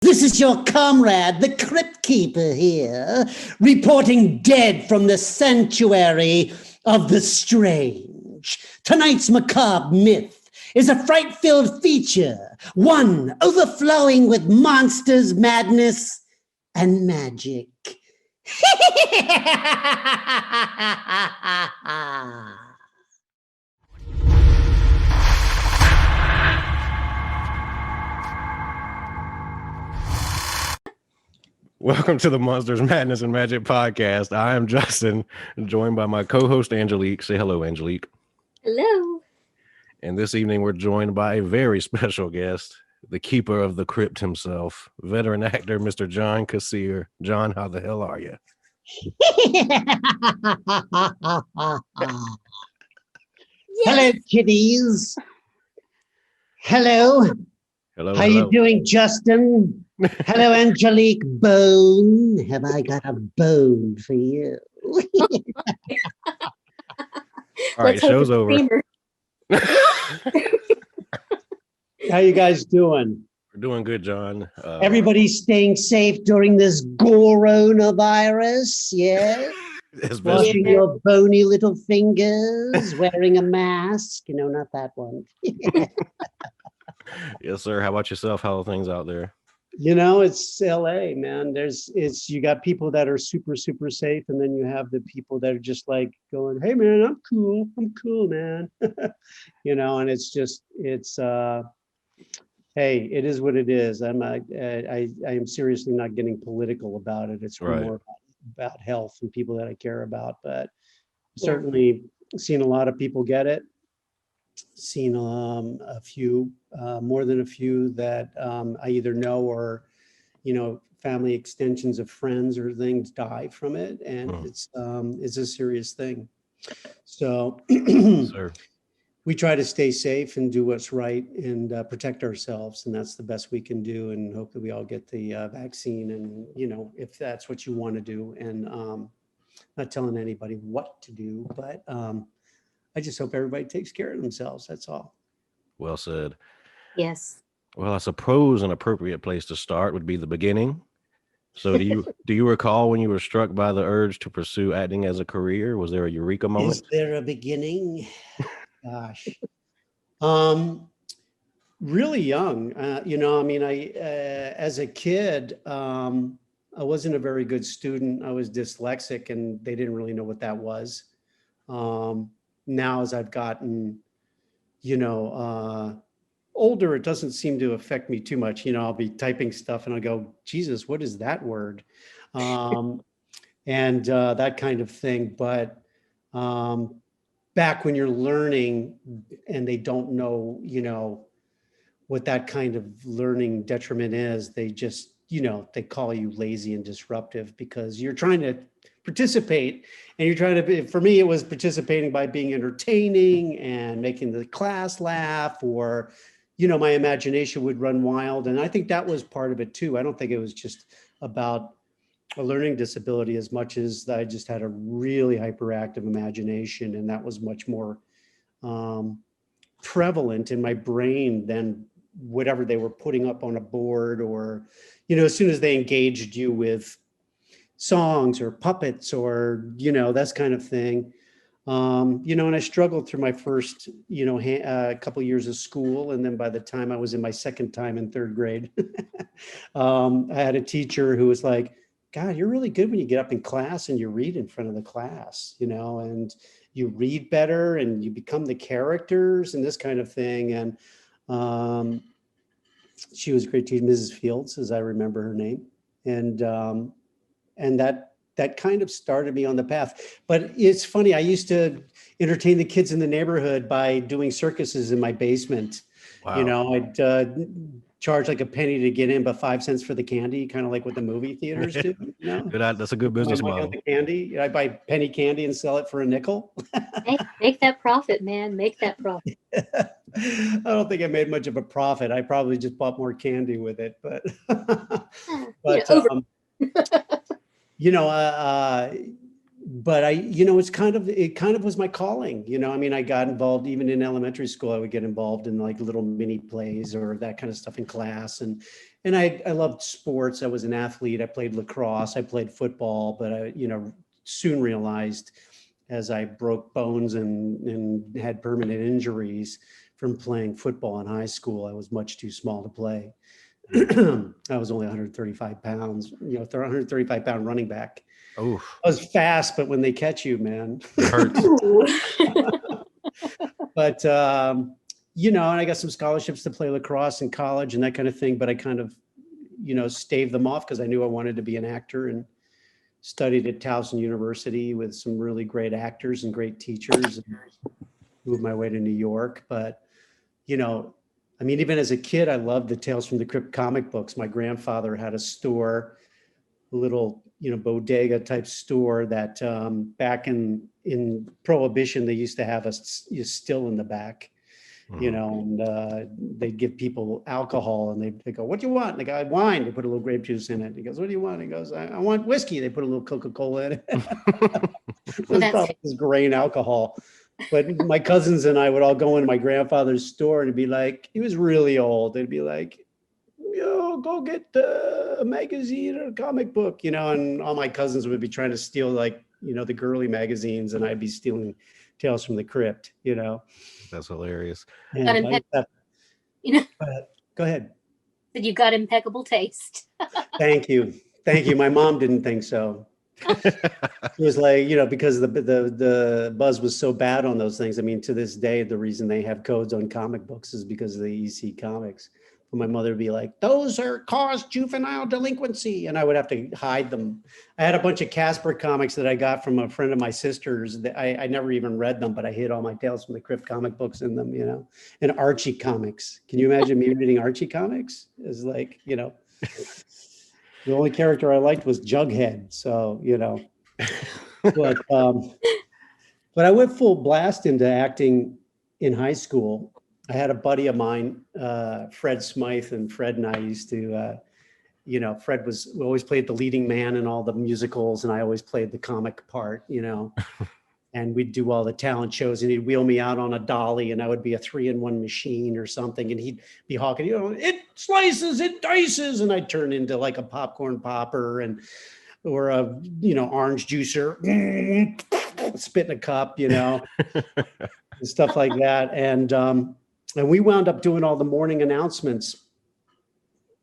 This is your comrade, the Crypt Keeper here, reporting dead from the sanctuary of the strange. Tonight's macabre myth is a fright-filled feature, one overflowing with monsters, madness, and magic. Welcome to the Monsters, Madness, and Magic podcast. I am Justin, joined by my co-host Angelique. Say hello, Angelique. Hello. And this evening we're joined by a very special guest, the keeper of the crypt himself, veteran actor Mr. John Kassir. John, how the hell are you? Hello, kiddies. Hello. Hello. How you doing, Justin? Hello, Angelique Bone. Have I got a bone for you? All right, show's over. How you guys doing? We're doing good, John. Everybody's staying safe during this coronavirus, yeah? Washing your bony little fingers, wearing a mask. You know, not that one. Yes, sir. How about yourself? How are things out there? You know, it's LA, man. You got people that are super, super safe, and then you have the people that are just like going, "Hey, man, I'm cool, man." You know, and hey, it is what it is. I am seriously not getting political about it. It's Right. more about health and people that I care about. But certainly seen a lot of people get it. Seen a few, more than a few that I either know or, you know, family extensions of friends or things die from it, and it's a serious thing. So Sir. we try to stay safe and do what's right and protect ourselves, and that's the best we can do. And hope that we all get the vaccine, and you know, if that's what you want to do, and not telling anybody what to do, but I just hope everybody takes care of themselves. That's all. Well said. Yes. Well, I suppose an appropriate place to start would be the beginning. So do you recall when you were struck by the urge to pursue acting as a career? Was there a eureka moment? Is there a beginning? Gosh. Really young. You know, I mean, as a kid, I wasn't a very good student. I was dyslexic, and they didn't really know what that was. Now, as I've gotten, you know, older, it doesn't seem to affect me too much. You know, I'll be typing stuff and I'll go, Jesus, what is that word? And that kind of thing. But back when you're learning and they don't know, you know, what that kind of learning detriment is, they just, you know, they call you lazy and disruptive because you're trying to participate, and you're trying to, for me, it was participating by being entertaining and making the class laugh, or, you know, my imagination would run wild. And I think that was part of it too. I don't think it was just about a learning disability as much as I just had a really hyperactive imagination, and that was much more prevalent in my brain than whatever they were putting up on a board, or, you know, as soon as they engaged you with songs or puppets or, you know, that's kind of thing. You know, and I struggled through my first, you know, couple years of school. And then by the time I was in my second time in third grade, I had a teacher who was like, God, you're really good when you get up in class and you read in front of the class, you know, and you read better and you become the characters and this kind of thing. And she was a great teacher, Mrs. Fields, as I remember her name. And that kind of started me on the path. But it's funny, I used to entertain the kids in the neighborhood by doing circuses in my basement. Wow. You know, I'd charge like a penny to get in, but 5 cents for the candy, kind of like what the movie theaters do. You know? That's a good business model. The candy, I buy penny candy and sell it for a nickel. Hey, make that profit, man. Make that profit. I don't think I made much of a profit. I probably just bought more candy with it, but you know, but it kind of was my calling, I mean, I got involved even in elementary school. I would get involved in like little mini plays or that kind of stuff in class. And I loved sports. I was an athlete. I played lacrosse. I played football, but I, soon realized as I broke bones and had permanent injuries from playing football in high school, I was much too small to play. I was only 135 pounds, 135-pound running back. Oh, I was fast, but when they catch you, man. it hurts. Ooh. But, and I got some scholarships to play lacrosse in college and that kind of thing. But I kind of, staved them off because I knew I wanted to be an actor, and studied at Towson University with some really great actors and great teachers, and moved my way to New York. But, I mean, even as a kid, I loved the Tales from the Crypt comic books. My grandfather had a store, a little, bodega type store that back in Prohibition, they used to have a still in the back, and they'd give people alcohol, and they go, "What do you want?" And the guy, "Wine." They put a little grape juice in it. He goes, "What do you want?" He goes, I want whiskey." They put a little Coca-Cola in it. It was probably this grain alcohol. But my cousins and I would all go into my grandfather's store, and it'd be like, he was really old. They'd be like, go get a magazine or a comic book, and all my cousins would be trying to steal like, the girly magazines, and I'd be stealing Tales from the Crypt, That's hilarious. And go ahead. That you got impeccable taste. Thank you. My mom didn't think so. It was like, because the buzz was so bad on those things. I mean, to this day, the reason they have codes on comic books is because of the EC comics. But my mother would be like, "Those are cause juvenile delinquency," and I would have to hide them. I had a bunch of Casper comics that I got from a friend of my sister's. That I never even read them, but I hid all my Tales from the Crypt comic books in them, and Archie comics. Can you imagine me reading Archie comics? It's like, the only character I liked was Jughead. So, but I went full blast into acting in high school. I had a buddy of mine, Fred Smythe, and Fred and I used to, Fred always played the leading man in all the musicals, and I always played the comic part, and we'd do all the talent shows, and he'd wheel me out on a dolly, and I would be a 3-in-1 machine or something, and he'd be hawking, "It slices, it dices," and I'd turn into like a popcorn popper or a, orange juicer, spit in a cup, and stuff like that. And we wound up doing all the morning announcements,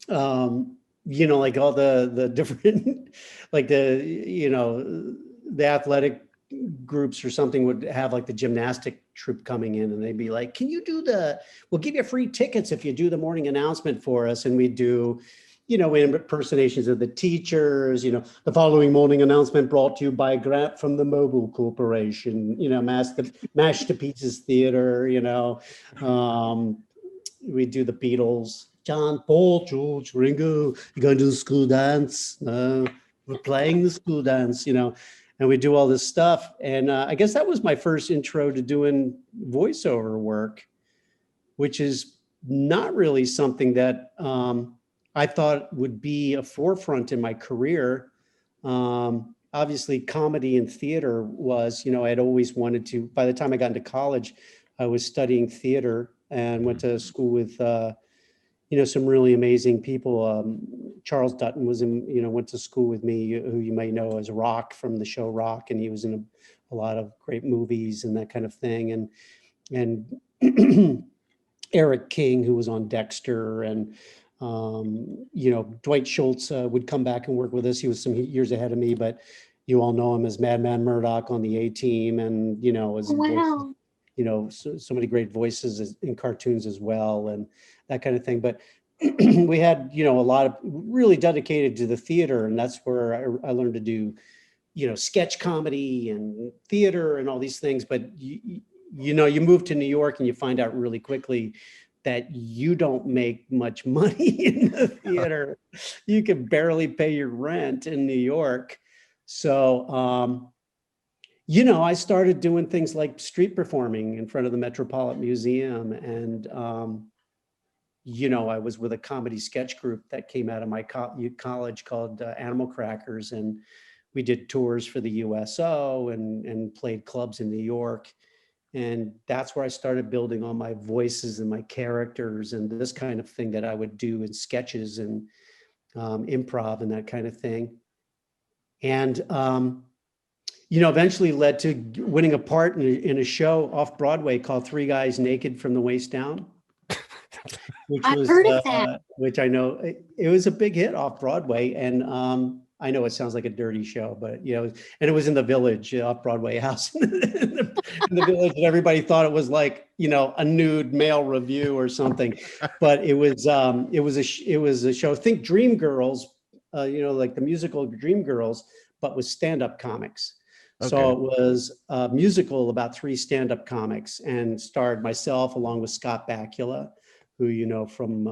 like all the different, like the athletic groups or something would have like the gymnastic troupe coming in, and they'd be like, "Can you we'll give you free tickets if you do the morning announcement for us." And we'd do, impersonations of the teachers, "The following morning announcement brought to you by a grant from the Mobile Corporation, Mashed to Pieces Theater, we do the Beatles, "John, Paul, George, Ringo, you're going to the school dance. We're playing the school dance," and we do all this stuff. And I guess that was my first intro to doing voiceover work, which is not really something that I thought would be a forefront in my career. Obviously, comedy and theater was, I'd always wanted to. By the time I got into college, I was studying theater and went to school with, some really amazing people. Charles Dutton went to school with me, who you might know as Rock from the show Rock, and he was in a lot of great movies and that kind of thing. And Eric King, who was on Dexter, and Dwight Schultz would come back and work with us. He was some years ahead of me, but you all know him as Madman Murdoch on the A-Team, and as Wow. so many great voices in cartoons as well, and that kind of thing. But we had a lot of really dedicated to the theater, and that's where I learned to do sketch comedy and theater and all these things. But you move to New York and you find out really quickly that you don't make much money in the theater. You can barely pay your rent in New York. So, I started doing things like street performing in front of the Metropolitan Museum. And, I was with a comedy sketch group that came out of my college called Animal Crackers. And we did tours for the USO and played clubs in New York. And that's where I started building on my voices and my characters and this kind of thing that I would do in sketches and improv and that kind of thing. And, eventually led to winning a part in a show off Broadway called Three Guys Naked from the Waist Down. Which I've heard of that. Which I know it was a big hit off Broadway. And I know it sounds like a dirty show, but and it was in the Village, off Broadway house in the Village, and everybody thought it was like, a nude male review or something. But it was a show. Think Dreamgirls, like the musical Dreamgirls, but with stand-up comics. Okay. So it was a musical about 3 stand-up comics and starred myself along with Scott Bakula, who from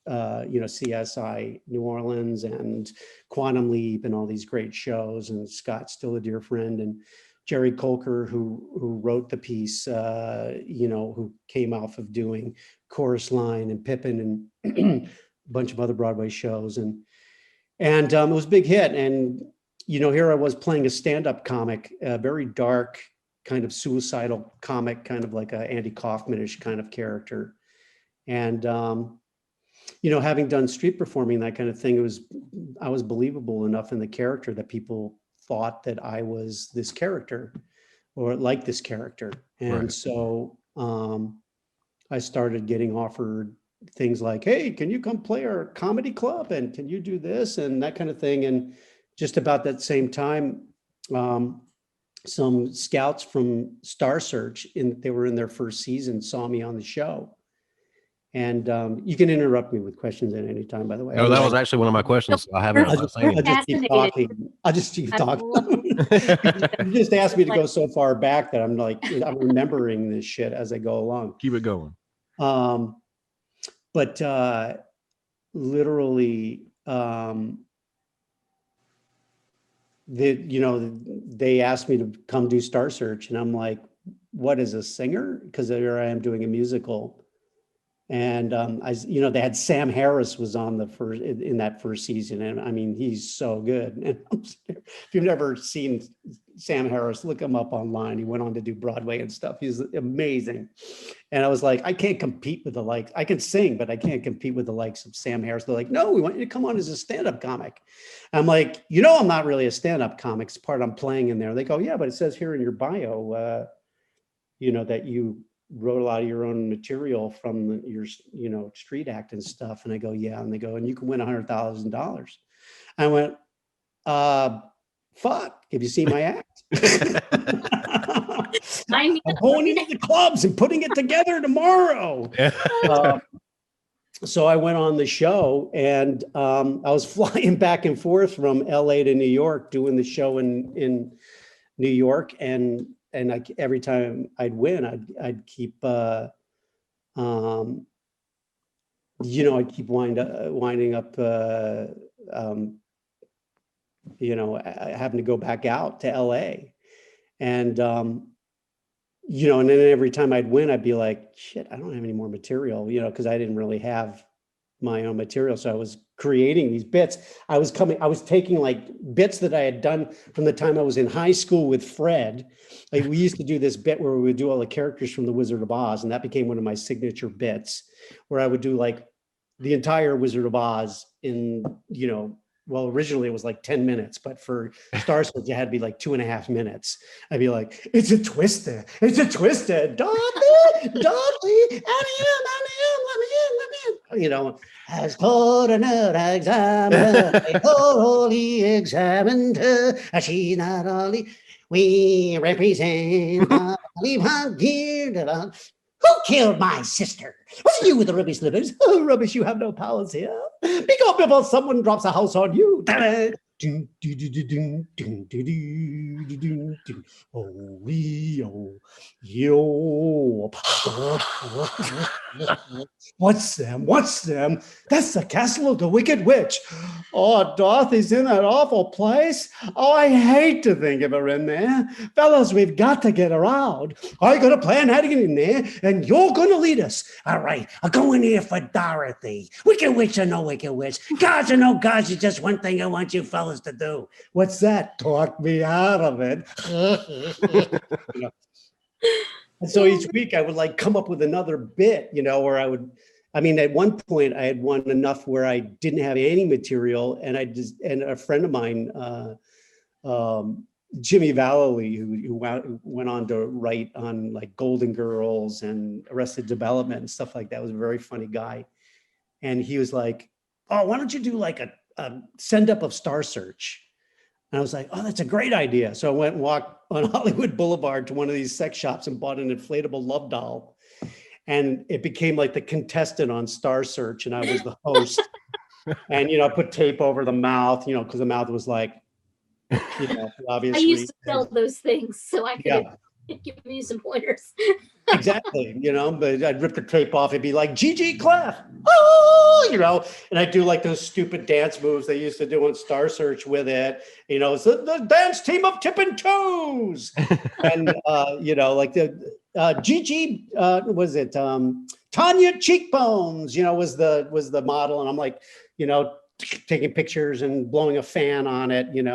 CSI New Orleans and Quantum Leap and all these great shows. And Scott's still a dear friend. And Jerry Colker, who wrote the piece, who came off of doing Chorus Line and Pippin and a bunch of other Broadway shows. And it was a big hit. And, here I was playing a stand-up comic, a very dark kind of suicidal comic, kind of like a Andy Kaufman-ish kind of character. And, having done street performing, that kind of thing, I was believable enough in the character that people thought that I was this character or like this character. And right. So I started getting offered things like, hey, can you come play our comedy club? And can you do this and that kind of thing? And just about that same time, some scouts from Star Search, they were in their first season, saw me on the show. And you can interrupt me with questions at any time, by the way. No, that was actually one of my questions. I haven't. I'll just keep talking. I'll just keep talking. You just asked me to go so far back that I'm remembering this shit as I go along. Keep it going. But literally, they asked me to come do Star Search, and I'm like, what, is a singer? Because here I am doing a musical. And they had Sam Harris was on in that first season, and I mean, he's so good. And if you've never seen Sam Harris, look him up online. He went on to do Broadway and stuff. He's amazing. And I was like, I can't compete with the likes. I can sing, but I can't compete with the likes of Sam Harris. They're like, no, we want you to come on as a stand-up comic. I'm like, I'm not really a stand-up comic. It's part I'm playing in there. They go, yeah, but it says here in your bio, that you wrote a lot of your own material from your street act and stuff. And I go, yeah. And they go, and you can win $100,000. I went, fuck, have you seen my act? I'm going into the clubs and putting it together tomorrow. So I went on the show, and I was flying back and forth from LA to New York, doing the show in New York. And every time I'd win, I'd keep, I'd keep winding up, having to go back out to LA. And, and then every time I'd win, I'd be like, shit, I don't have any more material, because I didn't really have my own material. So I was creating these bits. I was taking like bits that I had done from the time I was in high school with Fred. Like, we used to do this bit where we would do all the characters from the Wizard of Oz. And that became one of my signature bits, where I would do like the entire Wizard of Oz in, well, originally it was like 10 minutes, but for Star Search, it had to be like 2.5 minutes. I'd be like, it's a twister, Dudley, let me in. As cold another examiner, I thoroughly examined her. She's not only we represent. Who killed my sister? Was it you with the rubbish slippers? Oh, rubbish, you have no powers here. Be gone before someone drops a house on you. What's them? That's the castle of the Wicked Witch. Oh, Dorothy's in that awful place. Oh, I hate to think of her in there. Fellas, we've got to get her out. I got a plan how to get in there, and you're going to lead us. All right, I'll go in here for Dorothy. Wicked witch or no wicked witch. Gods or no gods, it's just one thing I want you fellas to do. What's that? Talk me out of it. You know? And so each week I would like come up with another bit, where at one point I had won enough where I didn't have any material, and and a friend of mine, Jimmy Vallely, who went on to write on like Golden Girls and Arrested Development and stuff like that, was a very funny guy. And he was like, "Oh, why don't you do like a send up of Star Search?" And I was like, "Oh, that's a great idea." So I went and walked on Hollywood Boulevard to one of these sex shops and bought an inflatable love doll. And it became like the contestant on Star Search, and I was the host. And, I put tape over the mouth, because the mouth was like, obviously. I used to sell those things, so I could give you some pointers. Exactly, but I'd rip the tape off. It'd be like Gigi Clef, oh, and I'd do like those stupid dance moves they used to do on Star Search with it. It's the dance team of tipping toes. And, like the Gigi, was it Tanya Cheekbones, was the model. And I'm like, taking pictures and blowing a fan on it, and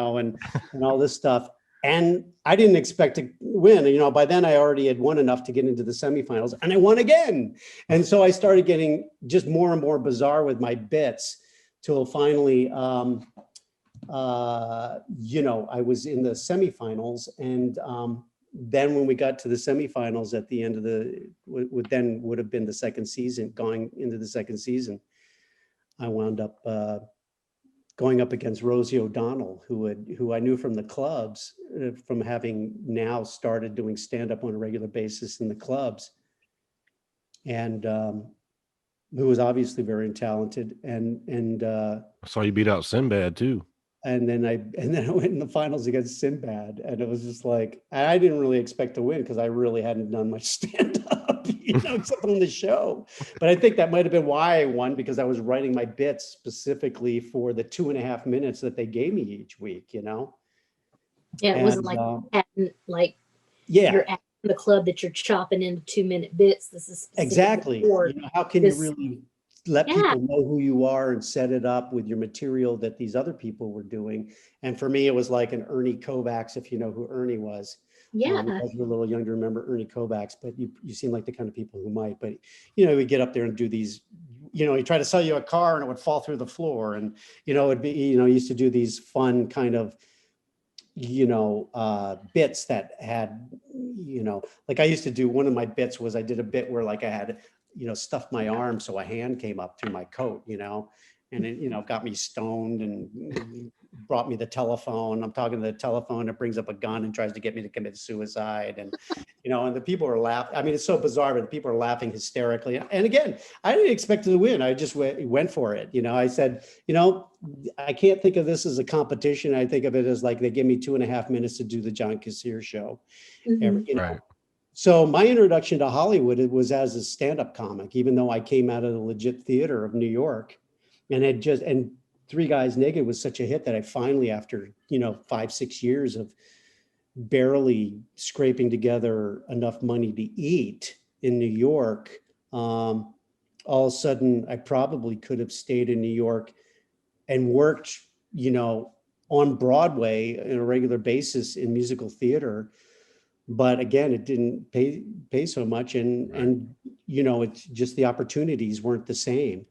all this stuff. And I didn't expect to win. By then I already had won enough to get into the semifinals, and I won again. And so I started getting just more and more bizarre with my bits till finally, I was in the semifinals. And then when we got to the semifinals at the end of would have been the second season, going into the second season, I wound up going up against Rosie O'Donnell, who I knew from the clubs, from having now started doing stand-up on a regular basis in the clubs, and who was obviously very talented. And I saw you beat out Sinbad too. And then I went in the finals against Sinbad, and it was just like, I didn't really expect to win because I really hadn't done much stand-up, except on the show. But I think that might have been why I won, because I was writing my bits specifically for the 2.5 minutes that they gave me each week, Yeah, it wasn't like yeah, you're at the club that you're chopping into 2-minute bits. This is exactly. How can you really let people know who you are and set it up with your material that these other people were doing? And for me, it was like an Ernie Kovacs, if you know who Ernie was. Yeah. As you're a little young to remember Ernie Kovacs, but you seem like the kind of people who might. But, we get up there and do these, he tried to sell you a car and it would fall through the floor. And, it'd be, used to do these fun kind of, bits that had, like I used to do, one of my bits was I did a bit where like I had, stuffed my arm so a hand came up through my coat, and it, got me stoned and brought me the telephone. I'm talking to the telephone, it brings up a gun and tries to get me to commit suicide. And, and the people are laughing. I mean, it's so bizarre, but the people are laughing hysterically. And again, I didn't expect to win. I just went for it. I said, I can't think of this as a competition. I think of it as like, they give me 2.5 minutes to do the John Kassir show. Mm-hmm. Right. So my introduction to Hollywood, it was as a stand-up comic, even though I came out of the legit theater of New York, and Three Guys Naked was such a hit that I finally, after 5-6 years of barely scraping together enough money to eat in New York, all of a sudden I probably could have stayed in New York and worked, on Broadway on a regular basis in musical theater. But again, it didn't pay so much, and it's just the opportunities weren't the same.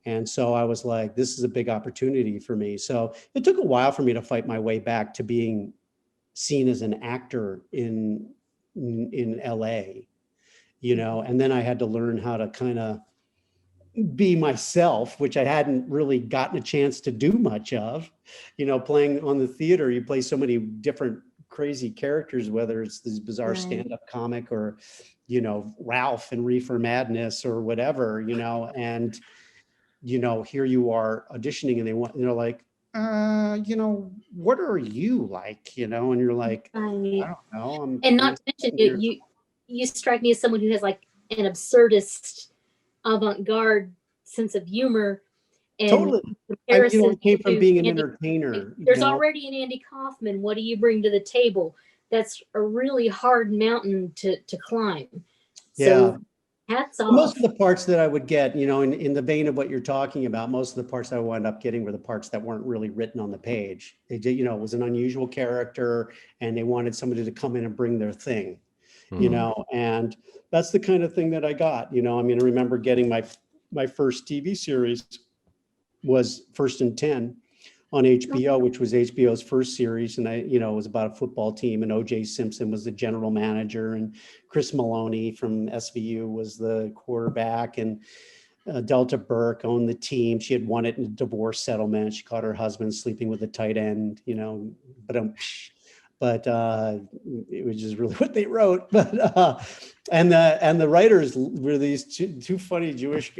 And so I was like, this is a big opportunity for me. So it took a while for me to fight my way back to being seen as an actor in LA, and then I had to learn how to kind of be myself, which I hadn't really gotten a chance to do much of. Playing on the theater, you play so many different crazy characters, whether it's this bizarre stand-up comic or, Ralph and Reefer Madness or whatever, and, here you are auditioning and they want, like, what are you like, and you're like, I don't know. And not to mention, you strike me as someone who has like an absurdist, avant-garde sense of humor, And Totally. in I comparison came from to being an Andy, entertainer. there's already an Andy Kaufman. What do you bring to the table? That's a really hard mountain to climb. So hats off. Most of the parts that I would get, in the vein of what you're talking about, most of the parts I wound up getting were the parts that weren't really written on the page. They did, it was an unusual character and they wanted somebody to come in and bring their thing, and that's the kind of thing that I got, I remember getting my first TV series was First and 10 on HBO, which was HBO's first series. And it was about a football team, and O.J. Simpson was the general manager, and Chris Maloney from SVU was the quarterback, and Delta Burke owned the team. She had won it in a divorce settlement. She caught her husband sleeping with a tight end, but it was just really what they wrote. But and the writers were these two funny Jewish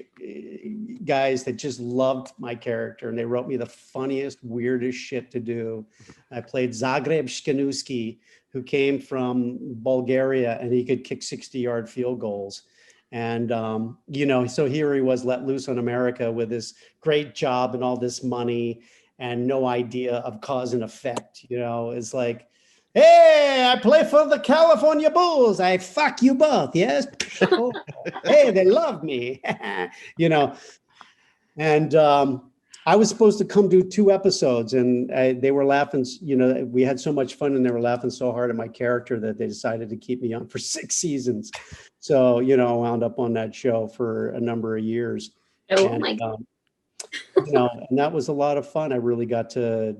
guys that just loved my character, and they wrote me the funniest, weirdest shit to do. I played Zagreb Shkanuski, who came from Bulgaria, and he could kick 60-yard field goals. And so here he was let loose on America with this great job and all this money and no idea of cause and effect. It's like, hey, I play for the California Bulls. I fuck you both. Yes. Hey, they love me. And I was supposed to come do 2 episodes, and they were laughing. We had so much fun, and they were laughing so hard at my character that they decided to keep me on for 6 seasons. So, I wound up on that show for a number of years. Oh my God. And that was a lot of fun. I really got to,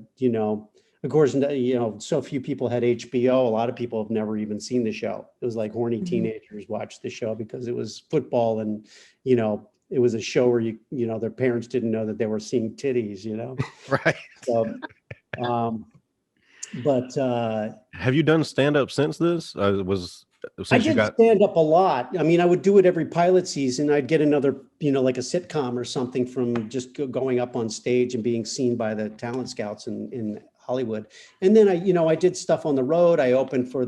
of course, so few people had HBO. A lot of people have never even seen the show. It was like horny teenagers watched the show because it was football, and, it was a show where their parents didn't know that they were seeing titties, Right. So, but have you done stand-up since this? I did stand up a lot. I would do it every pilot season. I'd get another, like a sitcom or something from just going up on stage and being seen by the talent scouts in Hollywood. And then I did stuff on the road. I opened for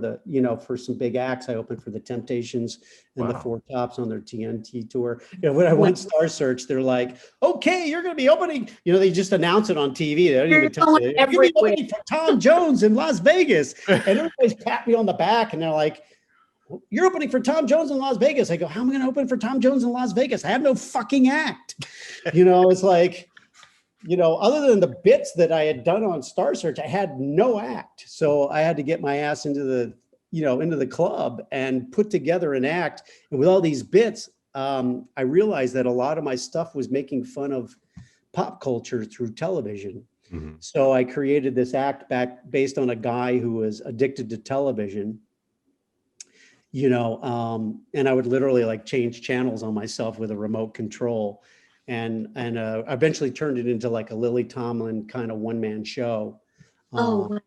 for some big acts. I opened for the Temptations and the Four Tops on their TNT tour. When I went Star Search, they're like, okay, you're going to be opening, they just announce it on TV. They don't even tell you. You're going to be opening for Tom Jones in Las Vegas. And everybody's pat me on the back, and they're like, you're opening for Tom Jones in Las Vegas. I go, how am I going to open for Tom Jones in Las Vegas? I have no fucking act. It's like, other than the bits that I had done on Star Search, I had no act. So I had to get my ass into the club and put together an act. And with all these bits, I realized that a lot of my stuff was making fun of pop culture through television. Mm-hmm. So I created this act based on a guy who was addicted to television. And I would literally change channels on myself with a remote control, and eventually turned it into like a Lily Tomlin kind of one-man show. And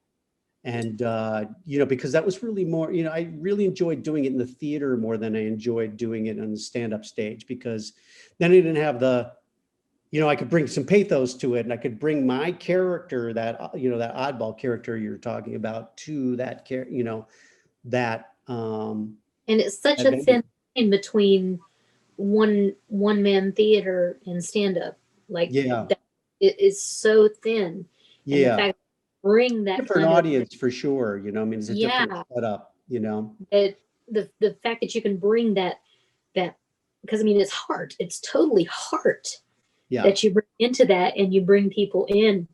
because that was really more, I really enjoyed doing it in the theater more than I enjoyed doing it on the stand-up stage, because then I didn't have the, I could bring some pathos to it, and I could bring my character, that, that oddball character you're talking about, to that that. And it's such a thin line between one man theater and stand up. That, it is so thin. And the fact bring that different audience for sure. It's a different setup. The fact that you can bring that because it's heart. It's totally heart. Yeah. That you bring into that, and you bring people in.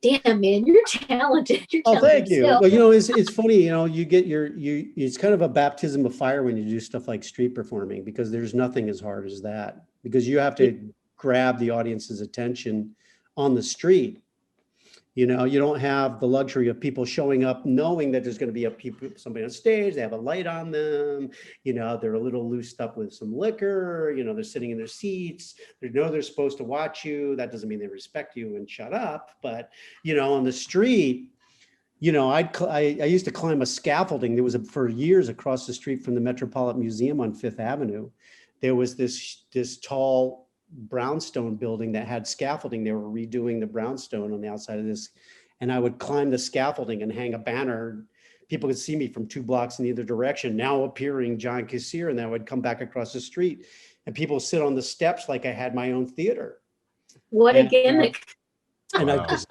Damn, man, you're talented. Oh, thank you. Well, it's funny, you get it's kind of a baptism of fire when you do stuff like street performing, because there's nothing as hard as that, because you have to grab the audience's attention on the street. You don't have the luxury of people showing up knowing that there's going to be somebody on stage. They have a light on them. They're a little loosed up with some liquor. They're sitting in their seats. They know they're supposed to watch you. That doesn't mean they respect you and shut up. But, on the street, I used to climb a scaffolding. There was for years across the street from the Metropolitan Museum on Fifth Avenue. There was this tall brownstone building that had scaffolding. They were redoing the brownstone on the outside of this, and I would climb the scaffolding and hang a banner. People could see me from 2 blocks in either direction, now appearing John Kassir, and then I would come back across the street, and people sit on the steps like I had my own theater. What a gimmick. And I just,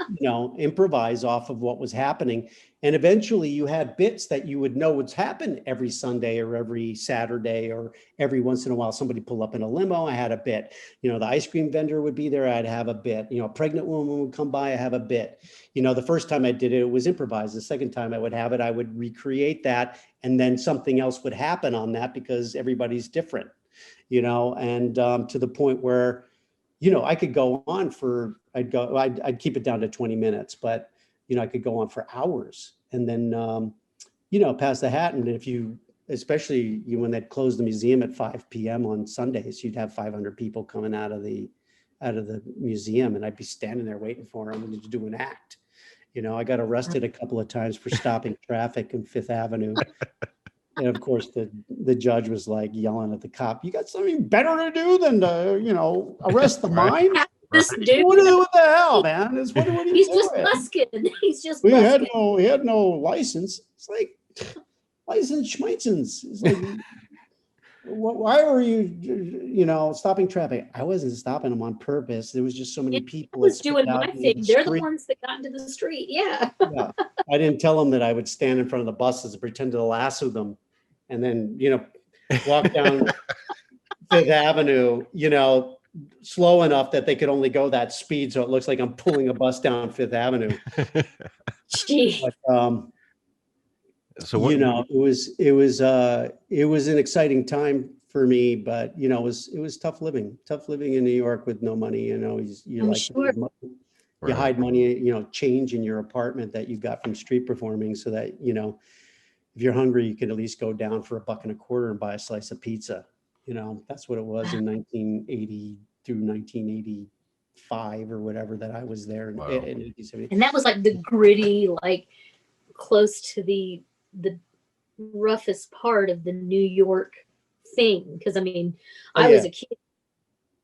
improvise off of what was happening. And eventually you had bits that you would know would happen every Sunday or every Saturday, or every once in a while somebody pull up in a limo. I had a bit. The ice cream vendor would be there. I'd have a bit. A pregnant woman would come by. I have a bit. The first time I did it, it was improvised. The second time I would have it, I would recreate that. And then something else would happen on that because everybody's different, and to the point where, I could go on for, I'd keep it down to 20 minutes, but, I could go on for hours and then, pass the hat. And if especially when they'd close the museum at 5 p.m. on Sundays, you'd have 500 people coming out of the museum, and I'd be standing there waiting for them to do an act. I got arrested a couple of times for stopping traffic in Fifth Avenue. And of course, the judge was like yelling at the cop, "You got something better to do than to, arrest the mime? This dude, What the hell, man? What are you he's doing?" just busking. He's just He busking. had no license. It's like, license schmeizens. It's like, why were you, stopping traffic? I wasn't stopping them on purpose. There was just so many people. I was doing my thing. They're the ones that got into the street. Yeah. Yeah. I didn't tell them that I would stand in front of the buses and pretend to lasso them, and then, walk down Fifth Avenue, slow enough that they could only go that speed. So it looks like I'm pulling a bus down Fifth Avenue. Gee. But, so what, it was an exciting time for me, but it was tough living in New York with no money. I'm sure. You hide money, change in your apartment that you've got from street performing, so that, if you're hungry, you can at least go down for $1.25 and buy a slice of pizza. That's what it was in 1980 through 1985 or whatever that I was there. Wow. In 1970. And that was like the gritty, like close to the roughest part of the New York thing. Because I was a kid,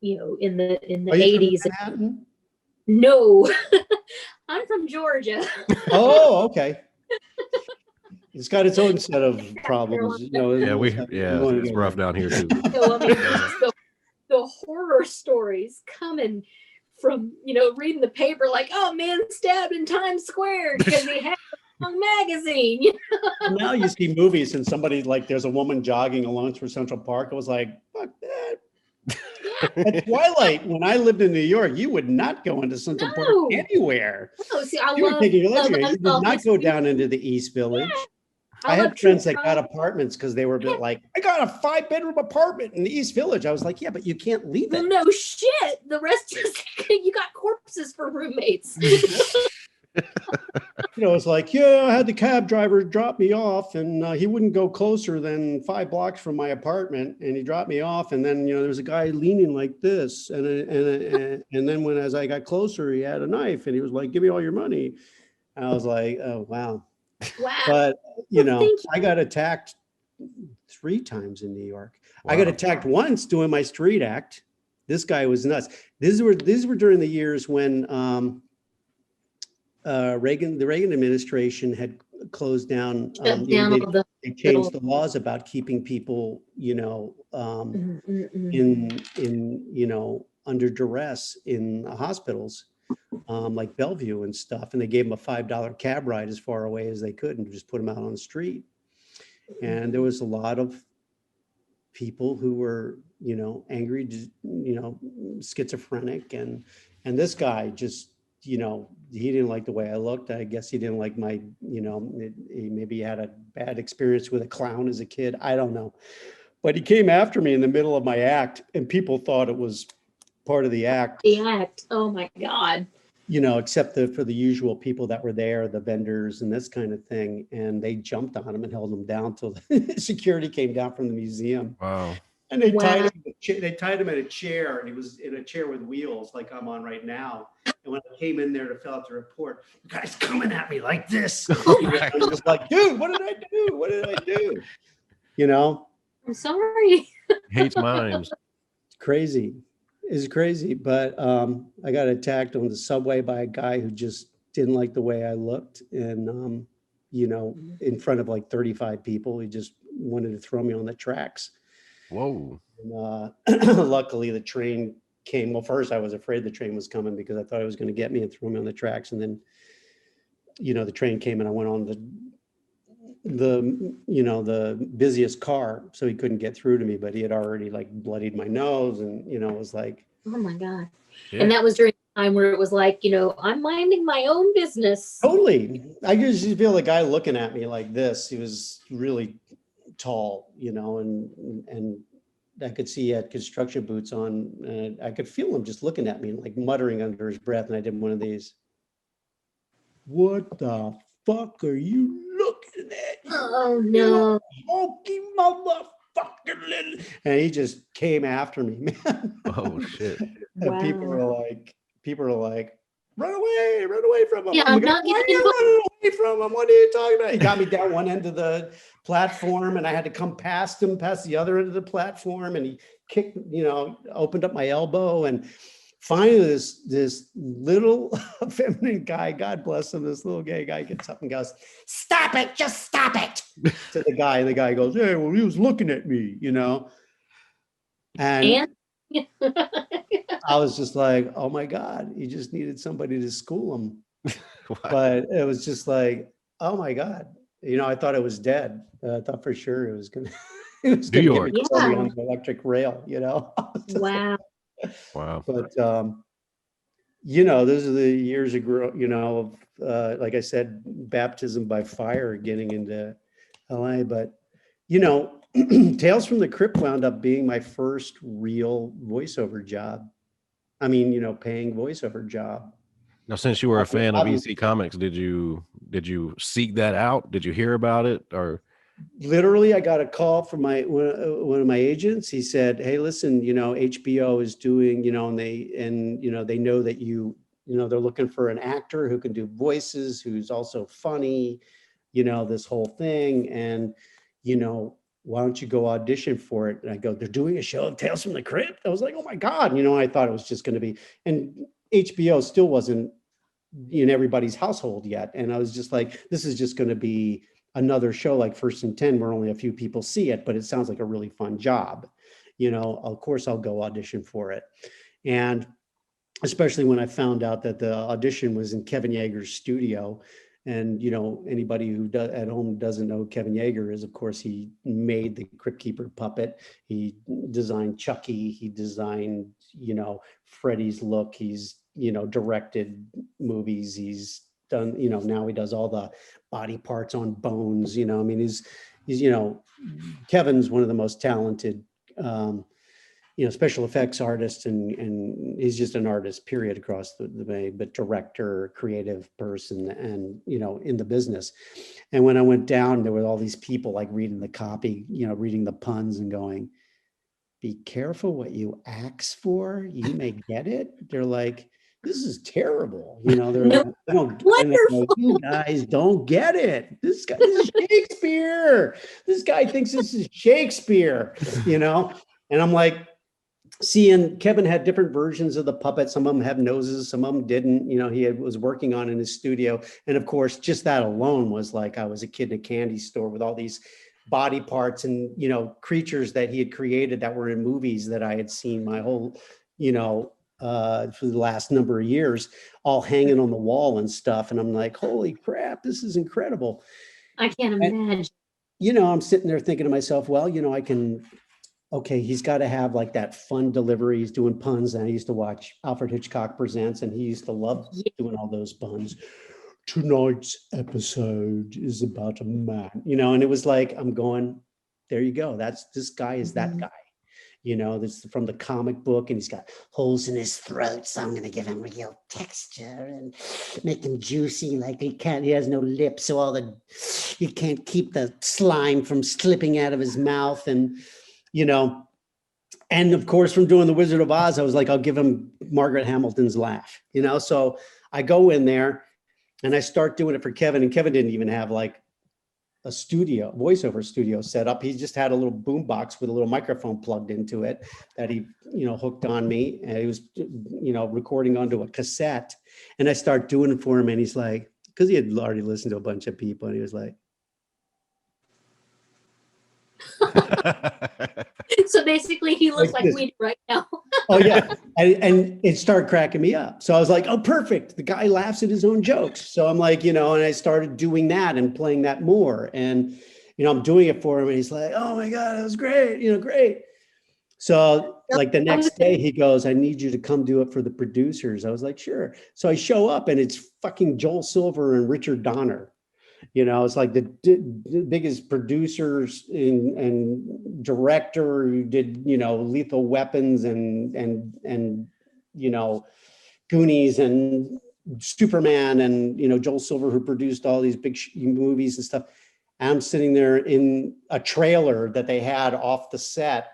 in the Are you 80s. from Manhattan? No, I'm from Georgia. Oh, okay. It's got its own set of problems. It's rough down here too. So, the horror stories coming from, reading the paper, like, oh, man stabbed in Times Square because he had a magazine. Now you see movies and somebody, like, there's a woman jogging along through Central Park. I was like, fuck that. At Twilight, when I lived in New York, you would not go into Central Park anywhere. No, see, You did not go down into the East Village. Yeah. I had friends that got apartments because they were like, I got a 5-bedroom apartment in the East Village. I was like, yeah, but you can't leave it. No shit. The rest is, you got corpses for roommates. It's like, yeah, I had the cab driver drop me off, and he wouldn't go closer than 5 blocks from my apartment, and he dropped me off, and then there was a guy leaning like this, and then as I got closer, he had a knife, and he was like, "Give me all your money." And I was like, "Oh wow." Wow. But I got attacked 3 times in New York. Wow. I got attacked once doing my street act. This guy was nuts. These were during the years when the Reagan administration had closed down. They changed the laws about keeping people, under duress in hospitals, like Bellevue and stuff. And they gave them a $5 cab ride as far away as they could and just put them out on the street. And there was a lot of people who were, angry, schizophrenic. And this guy just, he didn't like the way I looked. I guess he didn't like my, maybe he had a bad experience with a clown as a kid. I don't know. But he came after me in the middle of my act, and people thought it was part of the act. The act. Oh my God. Except for the usual people that were there, the vendors and this kind of thing. And they jumped on him and held him down till the security came down from the museum. Wow. And they tied him in a chair, and he was in a chair with wheels like I'm on right now. And when I came in there to fill out the report, the guy's coming at me like this. I was like, dude, what did I do? What did I do? I'm sorry. Hates mimes. It's crazy. It's crazy. But I got attacked on the subway by a guy who just didn't like the way I looked. And, in front of like 35 people, he just wanted to throw me on the tracks. Whoa. And, luckily, the train came. Well, first I was afraid the train was coming because I thought it was going to get me and threw me on the tracks. And then, the train came and I went on the busiest car, so he couldn't get through to me, but he had already like bloodied my nose, and it was like, oh my God. Yeah. And that was during the time where it was like, I'm minding my own business. totally. I usually feel the guy looking at me like this. He was really tall, and I could see he had construction boots on, and I could feel him just looking at me, like muttering under his breath. And I did one of these. What the fuck are you looking at? Oh no. Honky motherfucker little. And he just came after me, man. Oh shit. And Wow. people are like, run away from him. Yeah, I'm I'm not why are getting you running away from him? What are you talking about? He got me down one end of the platform, and I had to come past him, past the other end of the platform, and he kicked, opened up my elbow, and finally this little feminine guy, God bless him, this little gay guy gets up and goes, "Stop it, just stop it," to the guy. And the guy goes, "Hey, well, he was looking at me, And I was just like, oh my God, he just needed somebody to school him. Wow. But it was just like, oh my God. I thought it was dead. I thought for sure it was gonna New York. get me totally on the electric rail, Wow. Wow. But those are the years of like I said, baptism by fire, getting into LA. But Tales from the Crypt wound up being my first real voiceover job. I mean, paying voiceover job. Now, since you were a fan of EC Comics, did you seek that out? Did you hear about it, or? Literally, I got a call from one of my agents. He said, "Hey, listen, HBO is doing, and they know that they're looking for an actor who can do voices, who's also funny, this whole thing, and why don't you go audition for it?" And I go, "They're doing a show of Tales from the Crypt?" I was like, "Oh my God!" I thought it was just going to be, and HBO still wasn't in everybody's household yet, and I was just like, "This is just going to be another show like First and 10 where only a few people see it, but it sounds like a really fun job. Of course I'll go audition for it." And especially when I found out that the audition was in Kevin Yeager's studio. And, anybody who at home doesn't know who Kevin Yeager is, of course, he made the Crypt Keeper puppet. He designed Chucky. He designed, Freddy's look. He's, directed movies. He's done, now he does all the body parts on bones, he's Kevin's one of the most talented, special effects artists, and he's just an artist, period, across the bay, but director, creative person, and, in the business. And when I went down, there were all these people like reading the copy, reading the puns and going, "Be careful what you ask for. You may get it." They're like, "This is terrible." They're like, "You guys don't get it. This is Shakespeare. This guy thinks this is Shakespeare," And I'm like, seeing Kevin had different versions of the puppet. Some of them have noses, some of them didn't. He was working on in his studio. And of course, just that alone was like, I was a kid in a candy store with all these body parts and, creatures that he had created that were in movies that I had seen my whole, for the last number of years, all hanging on the wall and stuff. And I'm like, holy crap, this is incredible. I can't imagine. I'm sitting there thinking to myself, well, okay, he's got to have like that fun delivery. He's doing puns. And I used to watch Alfred Hitchcock Presents, and he used to love doing all those puns. "Tonight's episode is about a man," and it was like, I'm going, there you go. This guy is that guy. This is from the comic book, and he's got holes in his throat, so I'm going to give him real texture and make him juicy. Like he has no lips, so he can't keep the slime from slipping out of his mouth. And, and of course, from doing The Wizard of Oz, I was like, I'll give him Margaret Hamilton's laugh, so I go in there and I start doing it for Kevin, and Kevin didn't even have like a voiceover studio set up. He just had a little boom box with a little microphone plugged into it that he, hooked on me, and he was, recording onto a cassette. And I start doing it for him, and he's like, because he had already listened to a bunch of people, and he was like, So basically, he looks like we do right now. Oh yeah, and it started cracking me up. So I was like, oh, perfect. The guy laughs at his own jokes. So I'm like, and I started doing that and playing that more. And I'm doing it for him, and he's like, oh my God, that was great. Great. So like the next day he goes, I need you to come do it for the producers. I was like, sure. So I show up and it's fucking Joel Silver and Richard Donner. It's like the biggest producers and director who did, Lethal Weapons and Goonies and Superman and, Joel Silver, who produced all these big movies and stuff. And I'm sitting there in a trailer that they had off the set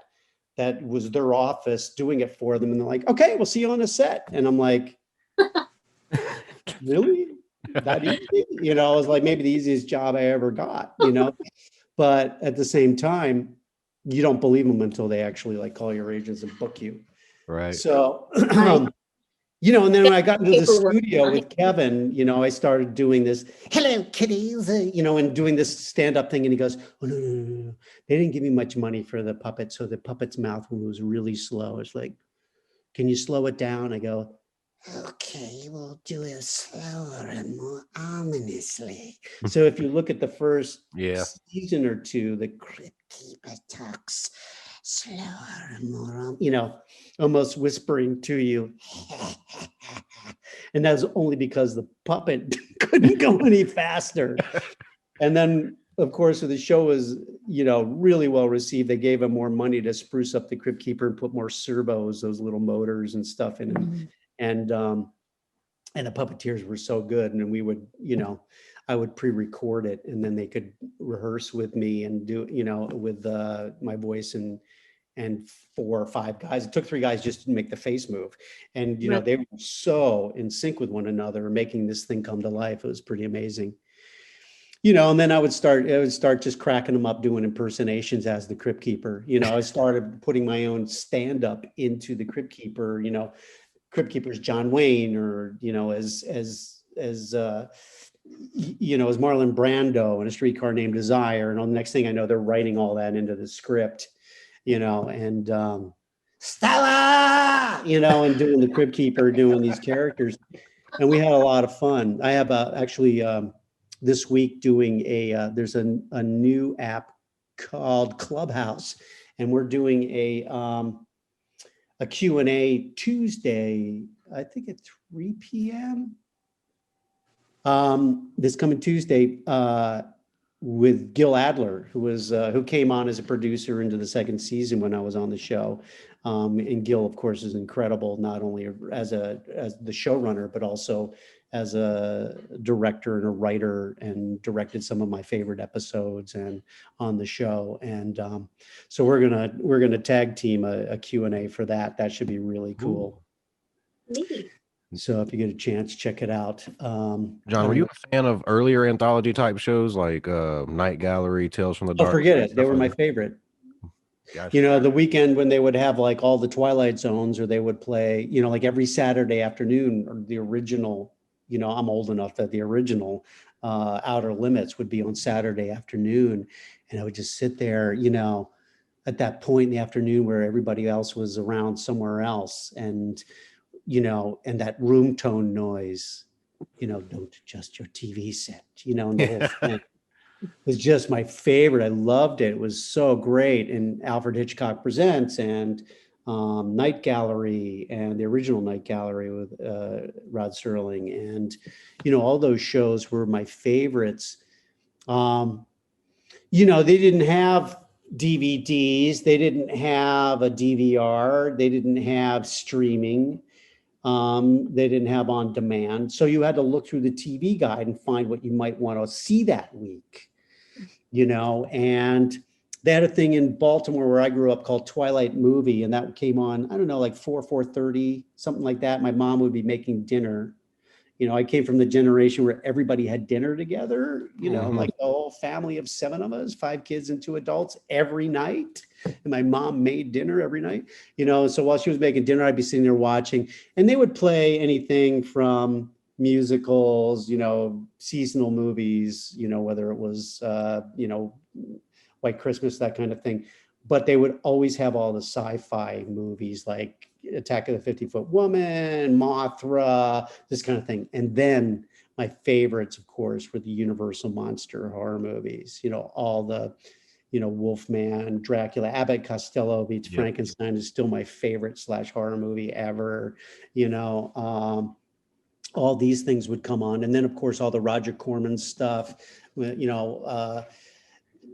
that was their office doing it for them. And they're like, okay, we'll see you on the set. And I'm like, really? That easy? I was like, maybe the easiest job I ever got, but at the same time, you don't believe them until they actually like call your agents and book you. Right. So, and then when I got into the studio with Kevin, I started doing this, hello kitties, and doing this stand-up thing. And he goes, oh, no. They didn't give me much money for the puppet. So the puppet's mouth was really slow. It's like, can you slow it down? I go, okay, we'll do it slower and more ominously. So if you look at the first season or two, the Crypt Keeper talks slower and more, almost whispering to you. And that's only because the puppet couldn't go any faster. And then, of course, the show was, really well received. They gave him more money to spruce up the Crypt Keeper and put more servos, those little motors and stuff in him. Mm-hmm. And the puppeteers were so good. And we would, I would pre-record it and then they could rehearse with me and do, with my voice and 4 or 5 guys. It took 3 guys just to make the face move. And, they were so in sync with one another, making this thing come to life. It was pretty amazing. And then I would start just cracking them up doing impersonations as the Crypt Keeper. I started putting my own stand-up into the Crypt Keeper, Crypt Keeper's John Wayne, or as Marlon Brando in A Streetcar Named Desire, and the next thing I know, they're writing all that into the script, and Stella, and doing the Crypt Keeper, doing these characters, and we had a lot of fun. I have actually this week doing there's a new app called Clubhouse, and we're doing a Q&A Tuesday, I think at 3 p.m. This coming Tuesday with Gil Adler, who came on as a producer into the 2nd season when I was on the show. And Gil, of course, is incredible, not only as the showrunner, but also as a director and a writer, and directed some of my favorite episodes and on the show. And so we're gonna tag team a Q&A for that. That should be really cool. Neat. So if you get a chance, check it out. John, were you a fan of earlier anthology type shows like Night Gallery, Tales from the Dark? Oh, forget it. They were my favorite. Gotcha. The weekend when they would have like all the Twilight Zones, or they would play, like every Saturday afternoon, or the original, I'm old enough that the original Outer Limits would be on Saturday afternoon. And I would just sit there, at that point in the afternoon where everybody else was around somewhere else. And, and that room tone noise, don't adjust your TV set, and the whole thing. Was just my favorite. I loved it. It was so great. And Alfred Hitchcock Presents and Night Gallery, and the original Night Gallery with Rod Serling, and all those shows were my favorites. They didn't have DVDs, they didn't have a DVR, they didn't have streaming, they didn't have on demand. So you had to look through the TV guide and find what you might want to see that week. And they had a thing in Baltimore where I grew up called Twilight Movie, and that came on, I don't know, like 4:30, something like that. My mom would be making dinner. I came from the generation where everybody had dinner together, like the whole family of 7 of us, 5 kids and 2 adults every night. And my mom made dinner every night, so while she was making dinner, I'd be sitting there watching, and they would play anything from musicals, seasonal movies, whether it was, White Christmas, that kind of thing. but they would always have all the sci-fi movies like Attack of the 50-Foot Woman, Mothra, this kind of thing. And then my favorites, of course, were the Universal monster horror movies, all the, Wolfman, Dracula, Abbott Costello meets Frankenstein is still my favorite / horror movie ever, all these things would come on. And then of course, all the Roger Corman stuff,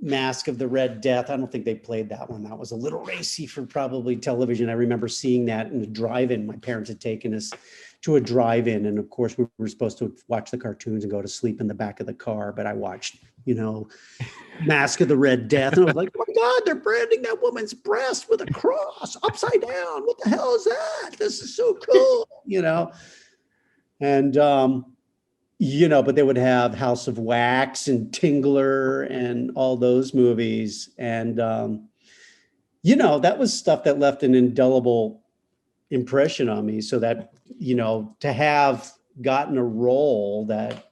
Mask of the Red Death. I don't think they played that one. That was a little racy for probably television. I remember seeing that in the drive-in. My parents had taken us to a drive-in. And of course, we were supposed to watch the cartoons and go to sleep in the back of the car. But I watched, Mask of the Red Death. And I was like, oh my God, they're branding that woman's breast with a cross upside down. What the hell is that? This is so cool, And, but they would have House of Wax and Tingler and all those movies. And, that was stuff that left an indelible impression on me. So that, to have gotten a role that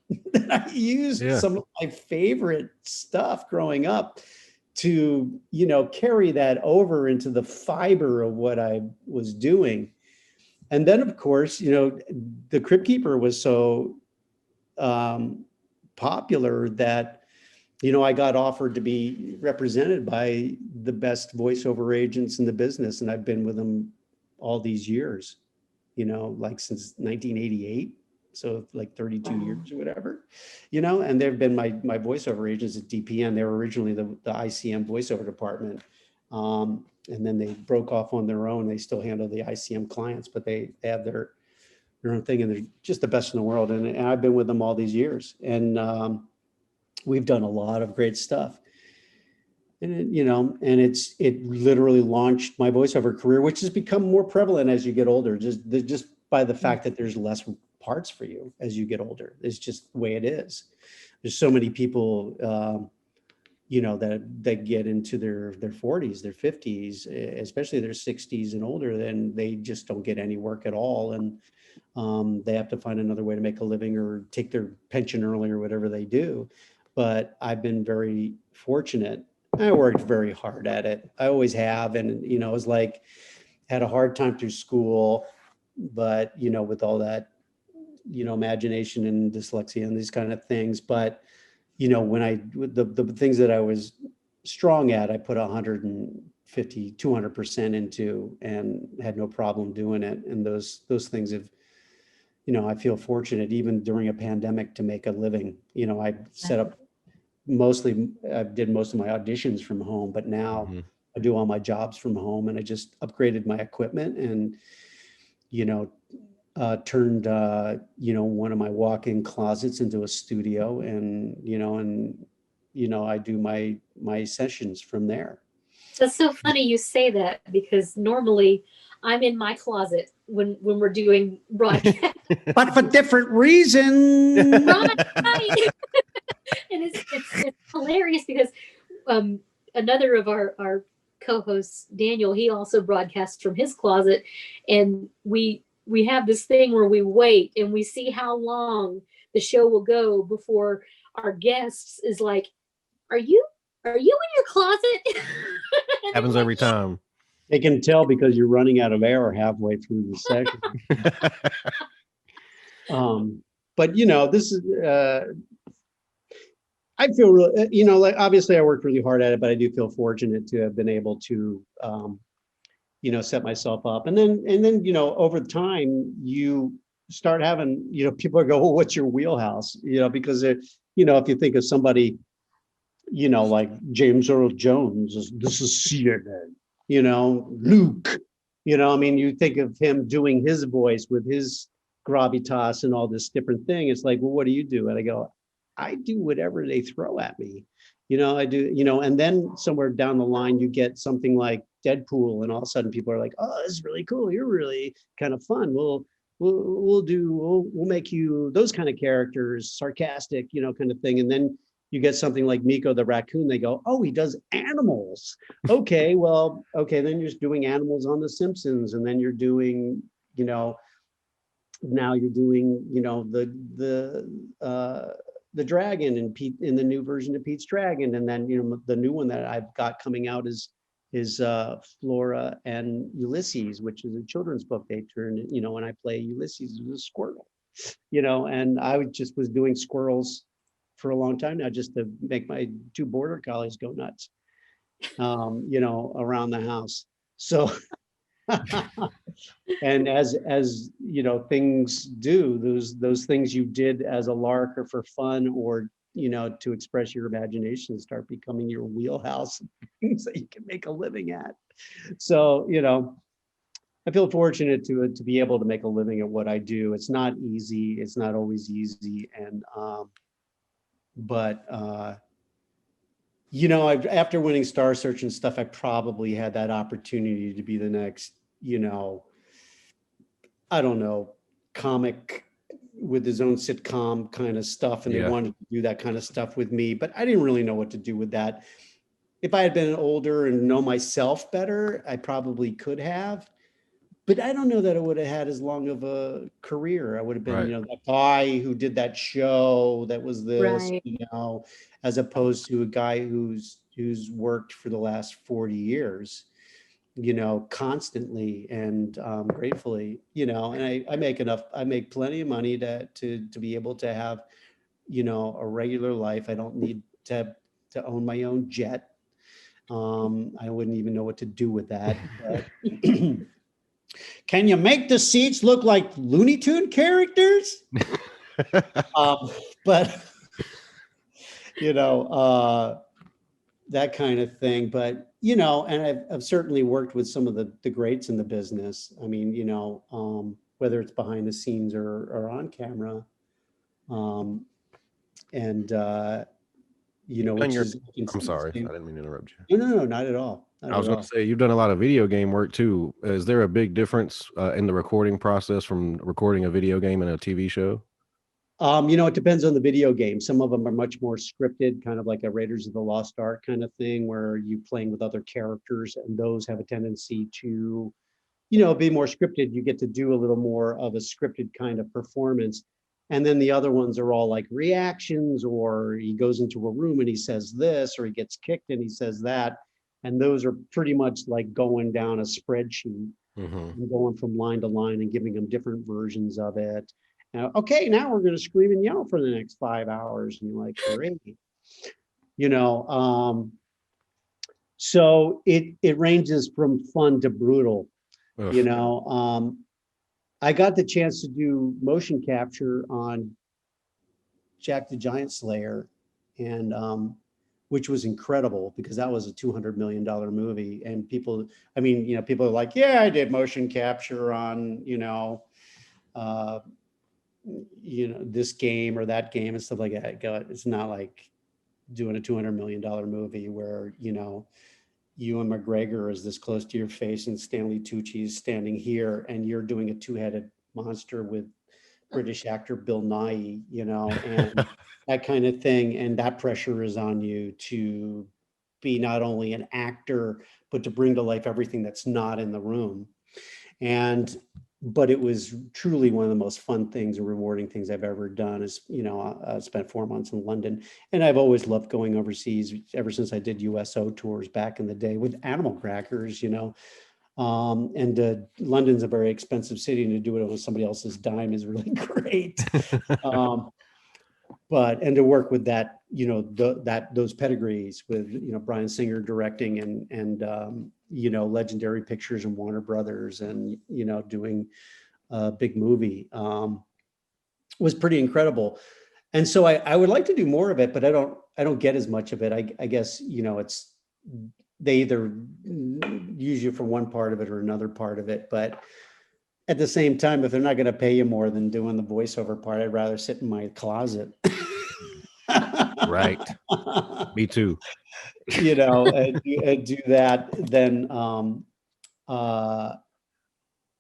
I used some of my favorite stuff growing up to, carry that over into the fiber of what I was doing. And then, of course, the Crypt Keeper was so popular that, I got offered to be represented by the best voiceover agents in the business. And I've been with them all these years, like since 1988. So like 32 years or whatever, and they've been my voiceover agents at DPN. They were originally the ICM voiceover department. And then they broke off on their own. They still handle the ICM clients, but they have their own thing, and they're just the best in the world. And I've been with them all these years, and we've done a lot of great stuff. And it literally launched my voiceover career, which has become more prevalent as you get older, just by the fact that there's less parts for you as you get older. It's just the way it is. There's so many people, that get into their 40s, their 50s, especially their 60s and older, then they just don't get any work at all. And they have to find another way to make a living or take their pension early or whatever they do. But I've been very fortunate. I worked very hard at it. I always have. And, it was like, had a hard time through school, but, with all that, imagination and dyslexia and these kind of things. But, when the things that I was strong at, I put 150, 200% into and had no problem doing it. And those things have, I feel fortunate even during a pandemic to make a living. I set up I did most of my auditions from home, but now I do all my jobs from home, and I just upgraded my equipment and, turned, one of my walk-in closets into a studio, and, I do my sessions from there. That's so funny you say that, because normally I'm in my closet when we're doing broadcast. But for different reasons. Right. And it's hilarious because another of our co-hosts, Daniel, he also broadcasts from his closet, and we have this thing where we wait and we see how long the show will go before our guests is like, are you in your closet? Happens every time. They can tell because you're running out of air halfway through the session. But this is I feel really, like obviously I worked really hard at it, but I do feel fortunate to have been able to, set myself up. And then, over time you start having, people go, well, what's your wheelhouse? Because, if you think of somebody, like James Earl Jones, this is CNN, Luke, you think of him doing his voice with his gravitas and all this different thing. It's like, well, what do you do? And I go, I do whatever they throw at me, I do, and then somewhere down the line, you get something like Deadpool, and all of a sudden people are like, oh, this is really cool. You're really kind of fun. We'll make you those kind of characters, sarcastic, kind of thing. And then you get something like Miko the raccoon. They go, oh, he does animals. Okay, then you're just doing animals on The Simpsons. And then you're doing, now you're doing, the dragon in the new version of Pete's Dragon. And then, the new one that I've got coming out is is Flora and Ulysses, which is a children's book they turned, and I play Ulysses as a squirrel, and I just was doing squirrels for a long time now just to make my 2 border collies go nuts, around the house. So, and as things do, those things you did as a lark or for fun or to express your imagination start becoming your wheelhouse, things that you can make a living at. So I feel fortunate to be able to make a living at what I do. It's not easy. It's not always easy, and but after winning Star Search and stuff, I probably had that opportunity to be the next, I don't know, comic with his own sitcom kind of stuff. And they wanted to do that kind of stuff with me, but I didn't really know what to do with that. If I had been older and know myself better, I probably could have, but I don't know that I would have had as long of a career. I would have been, that guy who did that show that was this, as opposed to a guy who's worked for the last 40 years, constantly and gratefully, and I make plenty of money to be able to have, a regular life. I don't need to own my own jet. I wouldn't even know what to do with that. But can you make the seats look like Looney Tune characters? But that kind of thing. But and I've certainly worked with some of the greats in the business. I mean, whether it's behind the scenes or on camera, and which is. I'm sorry, I didn't mean to interrupt you. No, not at all. I was going to say, you've done a lot of video game work too. Is there a big difference in the recording process from recording a video game and a TV show? It depends on the video game. Some of them are much more scripted, kind of like a Raiders of the Lost Ark kind of thing, where you're playing with other characters, and those have a tendency to, be more scripted. You get to do a little more of a scripted kind of performance. And then the other ones are all like reactions, or he goes into a room and he says this, or he gets kicked and he says that. And those are pretty much like going down a spreadsheet and going from line to line and giving them different versions of it. Okay, now we're going to scream and yell for the next 5 hours. And you're like, great. So it ranges from fun to brutal. I got the chance to do motion capture on Jack the Giant Slayer, and which was incredible because that was a $200 million movie. And people are like, yeah, I did motion capture on, this game or that game and stuff like that. It's not like doing a $200 million movie where, Ewan McGregor is this close to your face and Stanley Tucci is standing here and you're doing a 2-headed monster with British actor Bill Nighy, and that kind of thing. And that pressure is on you to be not only an actor, but to bring to life everything that's not in the room. But it was truly one of the most fun things and rewarding things I've ever done. Is I spent 4 months in London, and I've always loved going overseas ever since I did USO tours back in the day with Animal Crackers, and London's a very expensive city, and to do it on somebody else's dime is really great. And to work with that, those pedigrees with, Bryan Singer directing and Legendary Pictures and Warner Brothers and, doing a big movie was pretty incredible. And so I would like to do more of it, but I don't get as much of it. I guess, it's, they either use you for one part of it or another part of it. But at the same time, if they're not going to pay you more than doing the voiceover part, I'd rather sit in my closet. Right. Me too. And do that, then, and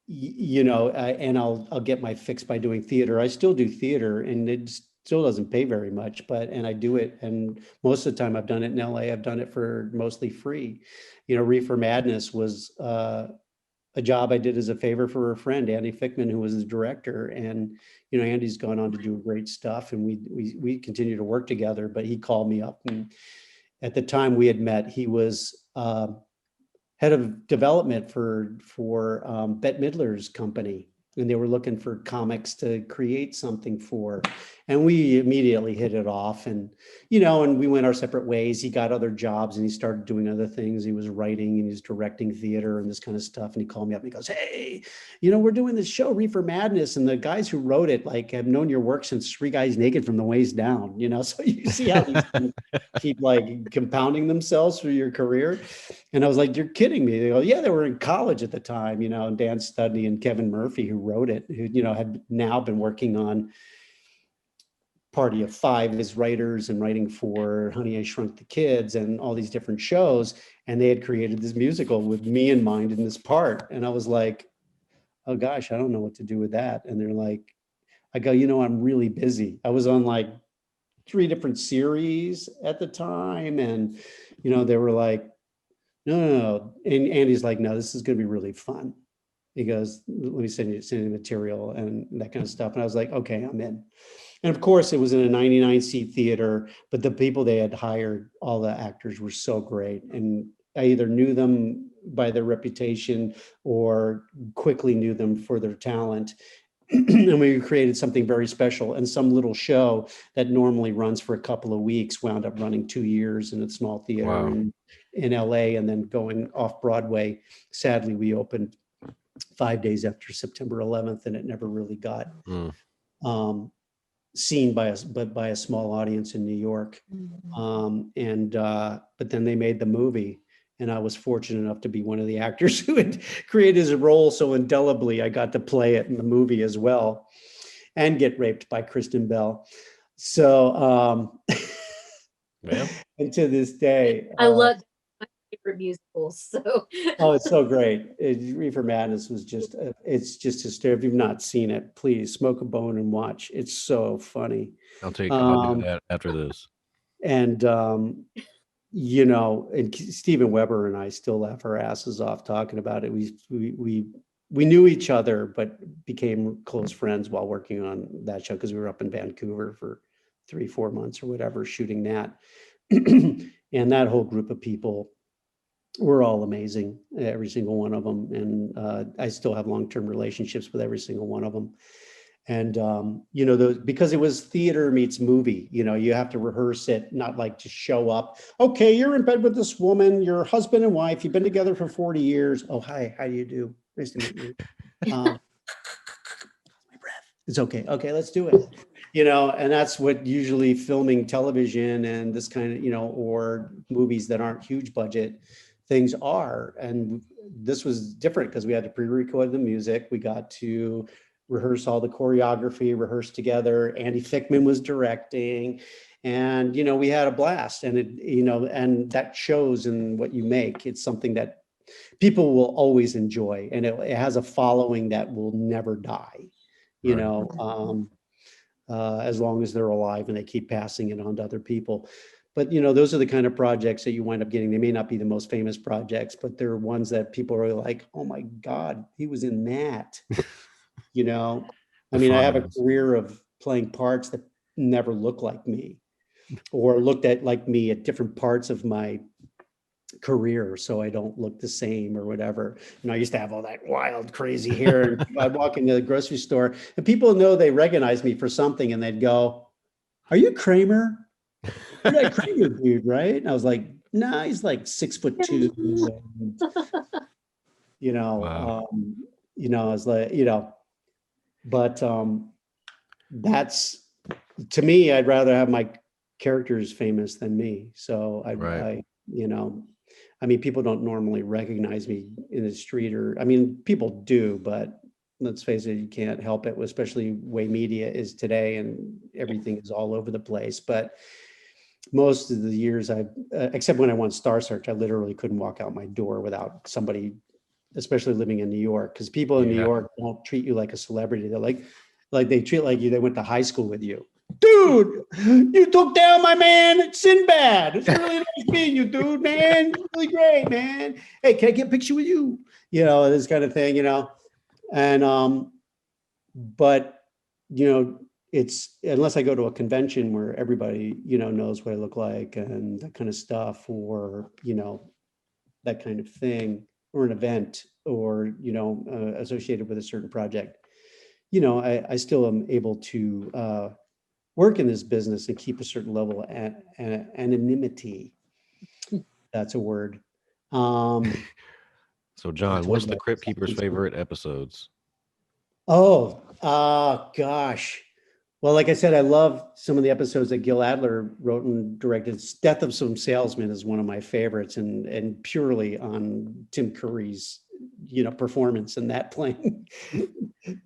I'll get my fix by doing theater. I still do theater, and it still doesn't pay very much, and I do it. And most of the time I've done it in LA, I've done it for mostly free. Reefer Madness was a job I did as a favor for a friend, Andy Fickman, who was his director. And, Andy's gone on to do great stuff, and we continue to work together. But he called me up, and at the time we had met, he was head of development for Bette Midler's company, and they were looking for comics to create something for, and we immediately hit it off, and and we went our separate ways. He got other jobs and he started doing other things. He was writing and he was directing theater and this kind of stuff, and he called me up and he goes, "Hey, we're doing this show, Reefer Madness, and the guys who wrote it like have known your work since Three Guys Naked from the Waist Down." So you see how these things keep like compounding themselves through your career. And I was like, "You're kidding me." They go, "Yeah, they were in college at the time," and Dan Studney and Kevin Murphy, who wrote it, who had now been working on Party of Five as writers and writing for Honey, I Shrunk the Kids and all these different shows. And they had created this musical with me in mind in this part. And I was like, "Oh gosh, I don't know what to do with that." And they're like, I go, "I'm really busy." I was on like 3 different series at the time. And, they were like, no. And Andy's like, "No, this is going to be really fun." He goes, "Let me send you material and that kind of stuff." And I was like, "Okay, I'm in." And of course, it was in a 99-seat theater, but the people they had hired, all the actors were so great. And I either knew them by their reputation or quickly knew them for their talent. And we created something very special. And some little show that normally runs for a couple of weeks wound up running 2 years in a small theater Wow. in LA, and then going off Broadway. Sadly, we opened 5 days after September 11th, and it never really got seen by a small audience in New York. But then they made the movie, and I was fortunate enough to be one of the actors who had created his role so indelibly. I got to play it in the movie as well, and get raped by Kristen Bell. So, and to this day, I love my favorite musicals. So, oh, it's so great. Reefer Madness was it's just hysterical. If you've not seen it, please smoke a bone and watch. It's so funny. I'll do that after this. And, and Steven Weber and I still laugh our asses off talking about it. We knew each other, but became close friends while working on that show, because we were up in Vancouver for 3-4 months or whatever, shooting that. And that whole group of people were all amazing, every single one of them. And I still have long-term relationships with every single one of them. And, because it was theater meets movie, you have to rehearse it, not like to show up. "Okay, you're in bed with this woman, you're husband and wife, you've been together for 40 years. Oh, hi, how do you do? Nice to meet you." My breath. It's okay. Okay, let's do it. And that's what usually filming television and this kind of, or movies that aren't huge budget things are. And this was different because we had to pre-record the music. We got to rehearse all the choreography, rehearse together. Andy Fickman was directing, and, we had a blast. And it, and that shows in what you make. It's something that people will always enjoy, and it has a following that will never die, as long as they're alive and they keep passing it on to other people. But, those are the kind of projects that you wind up getting. They may not be the most famous projects, but they're ones that people are like, "Oh my God, he was in that." I mean, I have a career of playing parts that never look like me, or looked at like me at different parts of my career, so I don't look the same or whatever. I used to have all that wild, crazy hair. And I'd walk into the grocery store and people know they recognize me for something, and they'd go, "Are you Kramer? You're that Kramer dude, right?" And I was like, "Nah, he's like 6'2". And, Wow. I was like, but that's, to me, I'd rather have my characters famous than me. So I mean, people don't normally recognize me in the street, or, I mean, people do, but let's face it, you can't help it, especially way media is today, and everything is all over the place. But most of the years except when I won Star Search, I literally couldn't walk out my door without somebody, especially living in New York, because people in New York don't treat you like a celebrity. They're like they treat like they went to high school with you. "Dude, you took down my man Sinbad. It's really nice meeting you, dude, man. It's really great, man. Hey, can I get a picture with you?" This kind of thing, and but it's, unless I go to a convention where everybody knows what I look like and that kind of stuff, or that kind of thing, or an event, or, associated with a certain project, I still am able to work in this business and keep a certain level of anonymity. That's a word. So John, told what's the that Crypt Keeper's seconds ago. favorite episodes? Gosh. Well, like I said, I love some of the episodes that Gil Adler wrote and directed. Death of Some Salesman is one of my favorites, and purely on Tim Curry's, performance in that, playing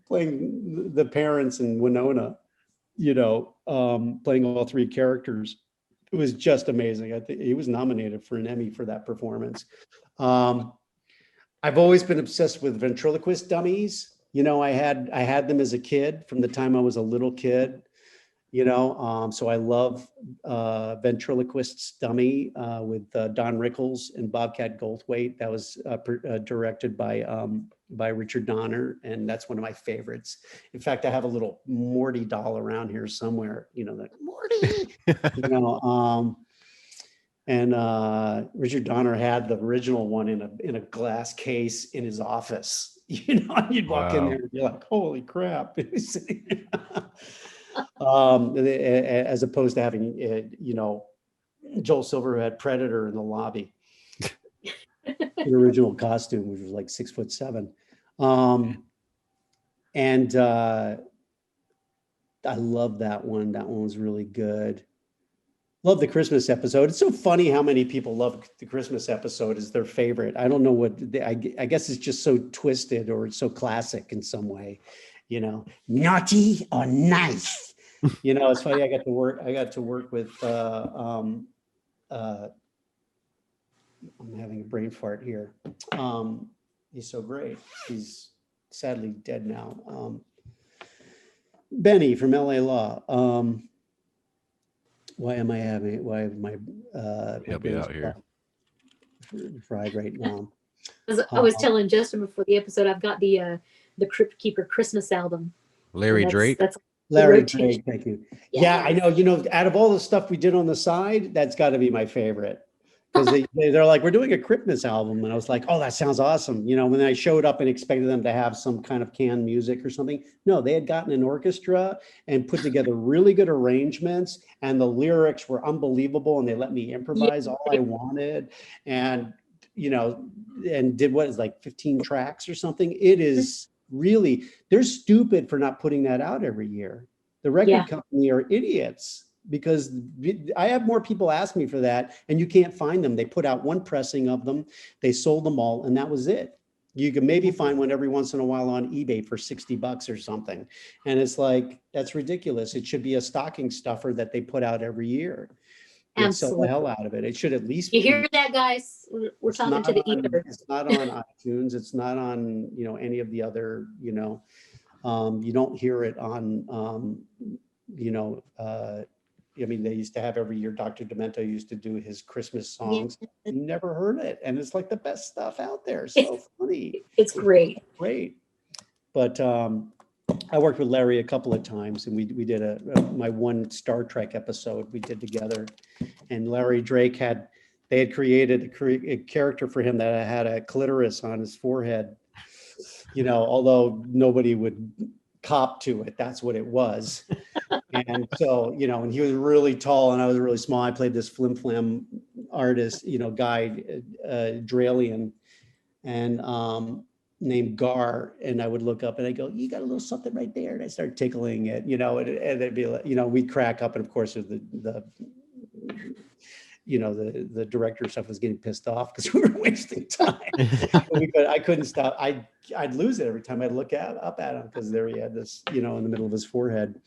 the parents and Winona, playing all three characters. It was just amazing. I think he was nominated for an Emmy for that performance. I've always been obsessed with ventriloquist dummies. I had them as a kid, from the time I was a little kid, so I love Ventriloquist's Dummy with Don Rickles and Bobcat Goldthwait. That was directed by Richard Donner, and that's one of my favorites. In fact, I have a little Morty doll around here somewhere, that Morty, and Richard Donner had the original one in a glass case in his office. And you'd walk in there and be like, "Holy crap!" As opposed to having, Joel Silver, who had Predator in the lobby, the original costume, which was like 6'7". And I love that one. That one was really good. Love the Christmas episode. It's so funny how many people love the Christmas episode as their favorite. I don't know I guess it's just so twisted, or it's so classic in some way, naughty or nice. It's funny. I got to work with, I'm having a brain fart here. He's so great. He's sadly dead now. Benny from LA Law. Why am I Help you out here. Fried right now? I was telling Justin before the episode, I've got the Crypt Keeper Christmas album. Larry Drake. That's Larry Drake, thank you. Yeah, I know. Out of all the stuff we did on the side, that's got to be my favorite, because they're like, "We're doing a Christmas album," and I was like, "Oh, that sounds awesome." When I showed up and expected them to have some kind of canned music or something, no, they had gotten an orchestra and put together really good arrangements, and the lyrics were unbelievable, and they let me improvise all I wanted, and and did what is like 15 tracks or something. It is really, they're stupid for not putting that out every year. The record company are idiots, because I have more people ask me for that, and you can't find them. They put out one pressing of them, they sold them all, and that was it. You can maybe find one every once in a while on eBay for $60 or something. And it's like, that's ridiculous. It should be a stocking stuffer that they put out every year. And sell the hell out of it. It should at least be. You hear that, guys? We're talking to the ether. It's not on iTunes. It's not on, any of the other, you don't hear it on, they used to have every year, Dr. Demento used to do his Christmas songs. You never heard it. And it's like the best stuff out there. So funny. It's great. Great. But I worked with Larry a couple of times, and we did my one Star Trek episode we did together. And Larry Drake they had created a character for him that had a clitoris on his forehead, although nobody would cop to it. That's what it was. And so, and he was really tall and I was really small. I played this flim flam artist, guy, Dralian, and named Gar. And I would look up and I go, "You got a little something right there." And I started tickling it, and it'd be like, we'd crack up. And of course, the director stuff was getting pissed off because we were wasting time. I couldn't stop. I'd lose it every time I'd look up at him, because there he had this, in the middle of his forehead.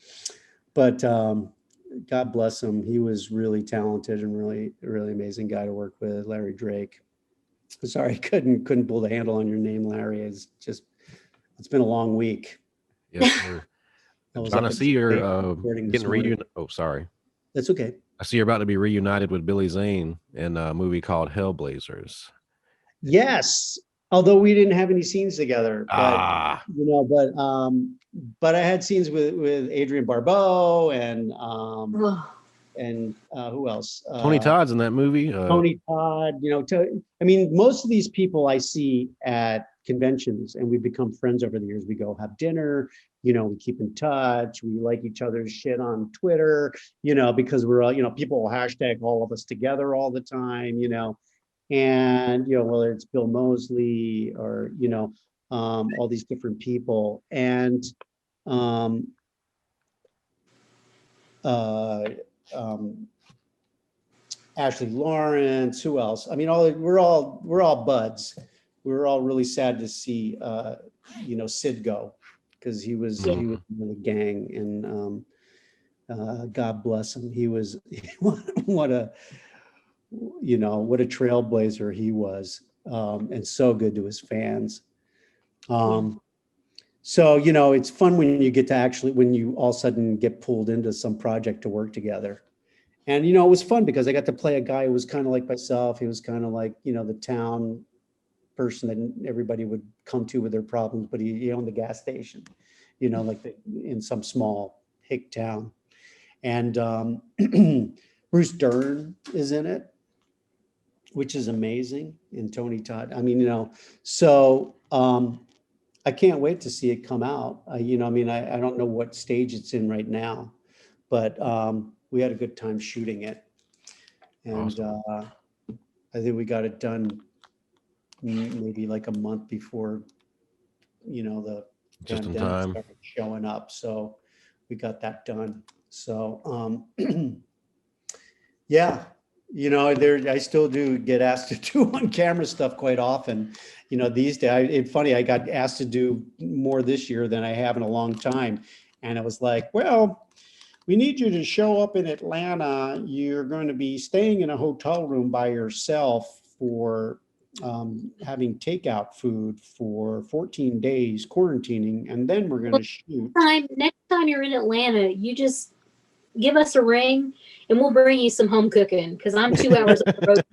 But God bless him. He was really talented and really, really amazing guy to work with, Larry Drake. Sorry, couldn't pull the handle on your name, Larry. It's been a long week. Yes, sir. John, I see you're getting reunited. Oh, sorry. That's okay. I see you're about to be reunited with Billy Zane in a movie called Hellblazers. Yes, although we didn't have any scenes together. But, but I had scenes with Adrienne Barbeau and and who else? Tony Todd's in that movie. Tony Todd, I mean, most of these people I see at conventions, and we've become friends over the years. We go have dinner, we keep in touch. We like each other's shit on Twitter, because we're all, people will hashtag all of us together all the time, and, whether it's Bill Moseley or, all these different people. And, Ashley Lawrence, who else? I mean, we're all buds. We were all really sad to see, Sid go, because he was in the gang, and God bless him. He was what a trailblazer he was, and so good to his fans. So, it's fun when you get to when you all of a sudden get pulled into some project to work together. And, it was fun because I got to play a guy who was kind of like myself. He was kind of like, the town person that everybody would come to with their problems, but he owned the gas station, like in some small hick town. And Bruce Dern is in it, which is amazing. And Tony Todd. I mean, so I can't wait to see it come out. I don't know what stage it's in right now, but we had a good time shooting it. And awesome. I think we got it done maybe like a month before, the just in pandemic time started showing up. So we got that done. So yeah, I still do get asked to do on-camera stuff quite often. These days, it's funny, I got asked to do more this year than I have in a long time. And it was like, well, we need you to show up in Atlanta. You're going to be staying in a hotel room by yourself for having takeout food for 14 days, quarantining, and then we're going to shoot. Next time you're in Atlanta, you just give us a ring and we'll bring you some home cooking, because I'm 2 hours on the road.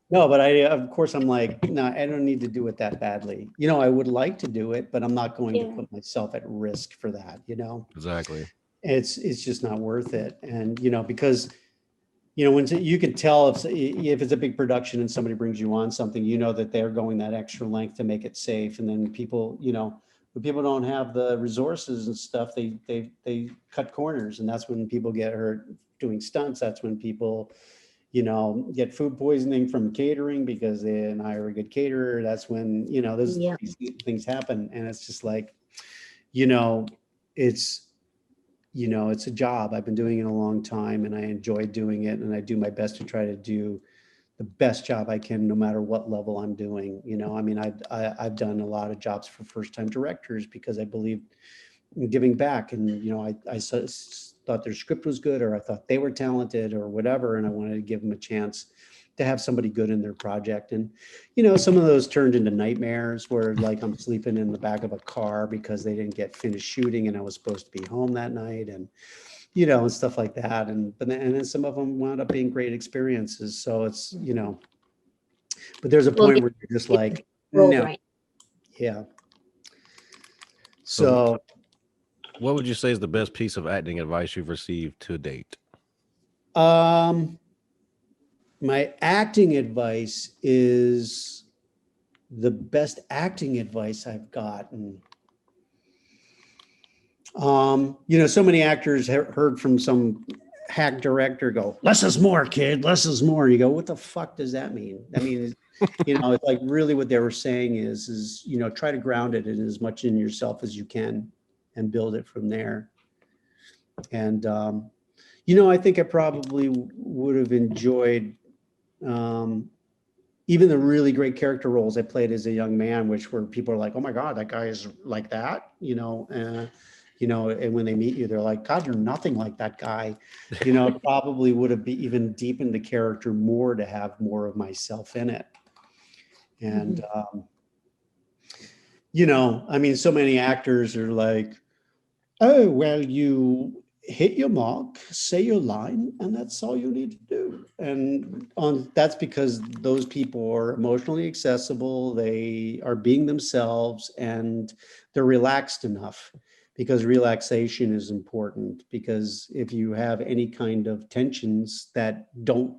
No, but of course I'm like, no, I don't need to do it that badly. I would like to do it, but I'm not going to put myself at risk for that, Exactly. It's just not worth it. And, because, when you can tell if it's a big production and somebody brings you on something, that they're going that extra length to make it safe. And then people, when people don't have the resources and stuff, they cut corners, and that's when people get hurt doing stunts. That's when people, get food poisoning from catering because they didn't hire a good caterer. That's when, these things happen. And it's just like, it's a job. I've been doing it a long time, and I enjoy doing it, and I do my best to try to do the best job I can, no matter what level I'm doing. I've done a lot of jobs for first-time directors because I believe in giving back, and I thought their script was good, or I thought they were talented, or whatever, and I wanted to give them a chance to have somebody good in their project. And some of those turned into nightmares where, like, I'm sleeping in the back of a car because they didn't get finished shooting and I was supposed to be home that night, and and stuff like that. And then some of them wound up being great experiences. So it's but there's a point where you're just like, no. Yeah. So what would you say is the best piece of acting advice you've received to date? My acting advice is the best acting advice I've gotten. So many actors have heard from some hack director go, less is more, kid, less is more. And you go, what the fuck does that mean? I mean, it's like really what they were saying is, try to ground it in as much in yourself as you can and build it from there. And, I think I probably would have enjoyed even the really great character roles I played as a young man, which were people are like, oh my God, that guy is like that, and when they meet you, they're like, God, you're nothing like that guy. Probably would have even deepened the character more to have more of myself in it. And, I mean, so many actors are like, oh, well, you hit your mark, say your line, and that's all you need to do. And that's because those people are emotionally accessible, they are being themselves, and they're relaxed enough because relaxation is important. Because if you have any kind of tensions that don't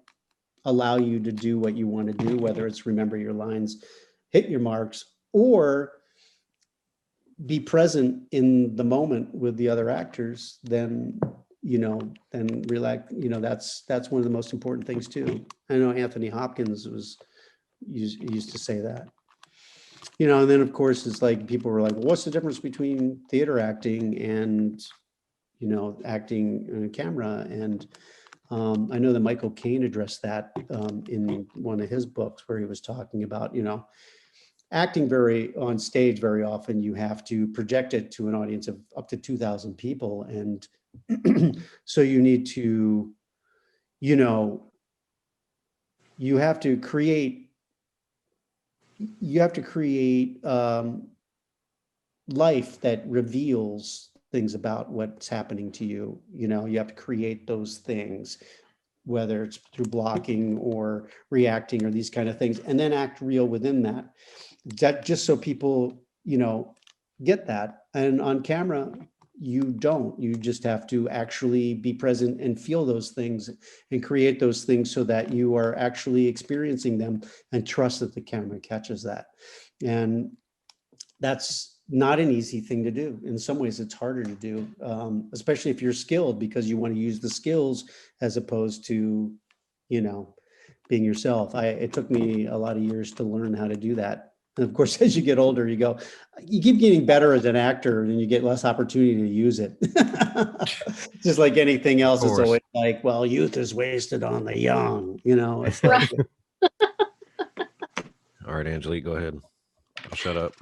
allow you to do what you want to do, whether it's remember your lines, hit your marks, or be present in the moment with the other actors, then then relax. That's one of the most important things too. I know Anthony Hopkins used to say that. And then of course it's like people were like, well, what's the difference between theater acting and acting on camera? And I know that Michael Caine addressed that in one of his books, where he was talking about acting on stage. Very often you have to project it to an audience of up to 2,000 people, and so you need to you have to create life that reveals things about what's happening to you. You have to create those things, whether it's through blocking or reacting or these kind of things, and then act real within that just so people get that. And on camera you just have to actually be present and feel those things and create those things so that you are actually experiencing them and trust that the camera catches that. And that's not an easy thing to do. In some ways it's harder to do, especially if you're skilled, because you want to use the skills as opposed to being yourself. It took me a lot of years to learn how to do that. And of course, as you get older, you keep getting better as an actor, and you get less opportunity to use it. Just like anything else, it's always like, well, youth is wasted on the young, It's like, all right, Angelique, go ahead. I'll shut up.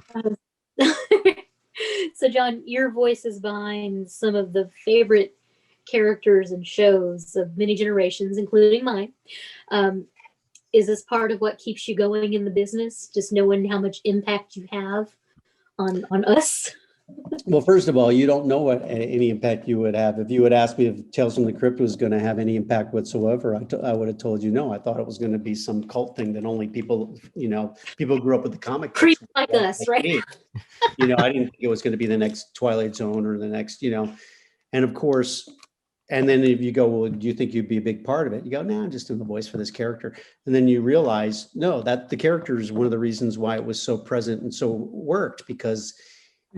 So John, your voice is behind some of the favorite characters and shows of many generations, including mine. Is this part of what keeps you going in the business? Just knowing how much impact you have on us? Well, first of all, you don't know what any impact you would have. If you had asked me if Tales from the Crypt was going to have any impact whatsoever, I would have told you no. I thought it was going to be some cult thing that only people, people grew up with the comic books. Creep like us, right? I didn't think it was going to be the next Twilight Zone or the next, and of course, and then if you go, well, do you think you'd be a big part of it? You go, no, I'm just doing the voice for this character. And then you realize, no, that the character is one of the reasons why it was so present and so worked, because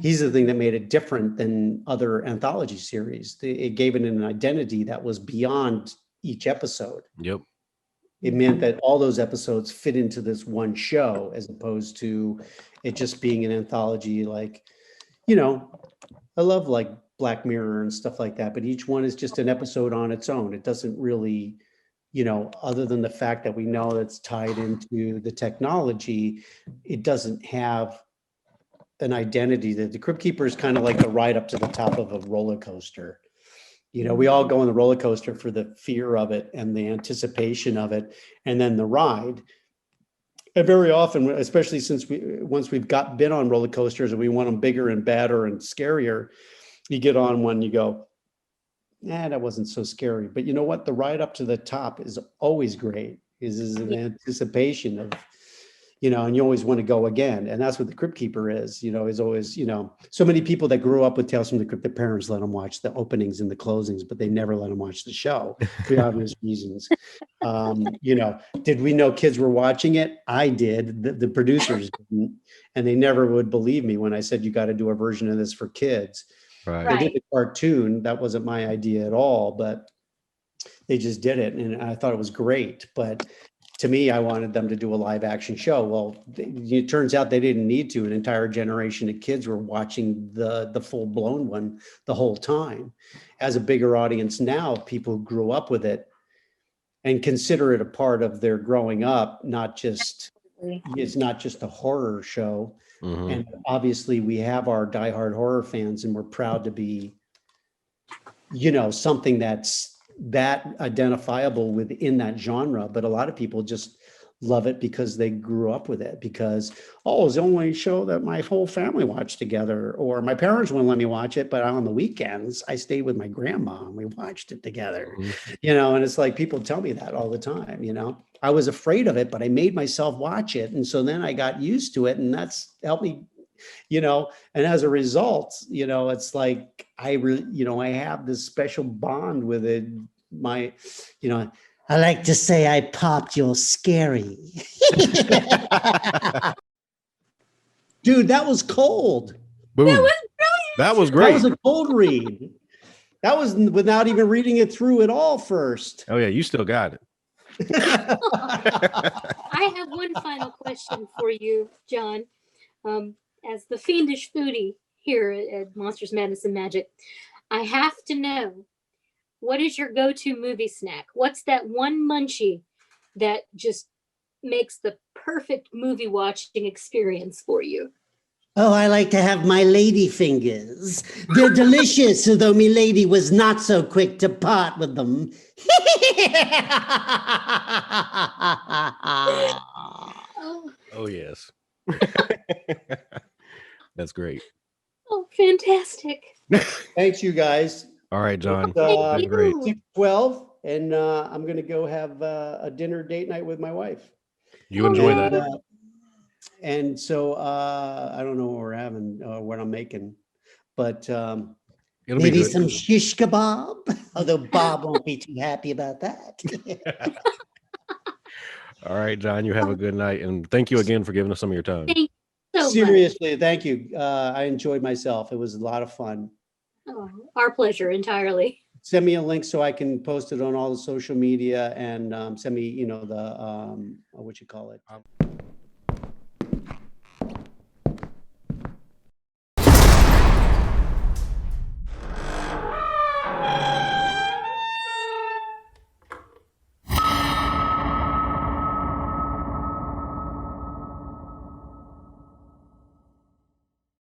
he's the thing that made it different than other anthology series. It gave it an identity that was beyond each episode. Yep. It meant that all those episodes fit into this one show, as opposed to it just being an anthology. Like, I love like Black Mirror and stuff like that, but each one is just an episode on its own. It doesn't really, other than the fact that we know it's tied into the technology, it doesn't have an identity. That the Crypt Keeper is kind of like the ride up to the top of a roller coaster. We all go on the roller coaster for the fear of it and the anticipation of it, and then the ride. And very often, especially once we've been on roller coasters and we want them bigger and badder and scarier, you get on one, you go, that wasn't so scary. But you know what? The ride up to the top is always great. Is an anticipation of, and you always want to go again. And that's what the Crypt Keeper is, is always, so many people that grew up with Tales from the Crypt, their parents let them watch the openings and the closings, but they never let them watch the show for obvious reasons. Did we know kids were watching it? I did. The producers didn't, and they never would believe me when I said, you got to do a version of this for kids. Right. They did the cartoon. That wasn't my idea at all, but they just did it. And I thought it was great. But to me, I wanted them to do a live action show. Well, it turns out they didn't need to. An entire generation of kids were watching the full blown one the whole time. As a bigger audience now, people who grew up with it and consider it a part of their growing up, it's not just a horror show. Mm-hmm. And obviously we have our diehard horror fans, and we're proud to be, something that's that identifiable within that genre. But a lot of people just love it because they grew up with it, because, it's the only show that my whole family watched together, or my parents wouldn't let me watch it, but on the weekends I stayed with my grandma and we watched it together. Mm-hmm. And it's like, people tell me that all the time. I was afraid of it, but I made myself watch it. And so then I got used to it, and that's helped me you know, and as a result, you know, it's like you know, I have this special bond with it. You know, I like to say I popped your scary. Dude, that was cold. Boom. That was That was that great. was a cold read. That was without even reading it through at all first. Oh yeah, you still got it. I have one final question for you, John. As the fiendish foodie here at Monsters, Madness, and Magic, I have to know, what is your go-to movie snack? What's that one munchie that just makes the perfect movie watching experience for you? Oh, I like to have my lady fingers. They're delicious, though me lady was not so quick to part with them. Oh yes. That's great. Oh, fantastic. Thanks, you guys. All right, John. Thank That's great. you. 6:12, and I'm going to go have a dinner date night with my wife. You enjoy Okay. that. And so I don't know what we're having, what I'm making, but It'll be Maybe good. some shish kebab, although Bob won't be too happy about that. All right, John, you have a good night. And thank you again for giving us some of your time. Thank you so much. seriously, thank you. I enjoyed myself. It was a lot of fun. Oh, our pleasure entirely. Send me a link so I can post it on all the social media, and send me, you know, the what you call it.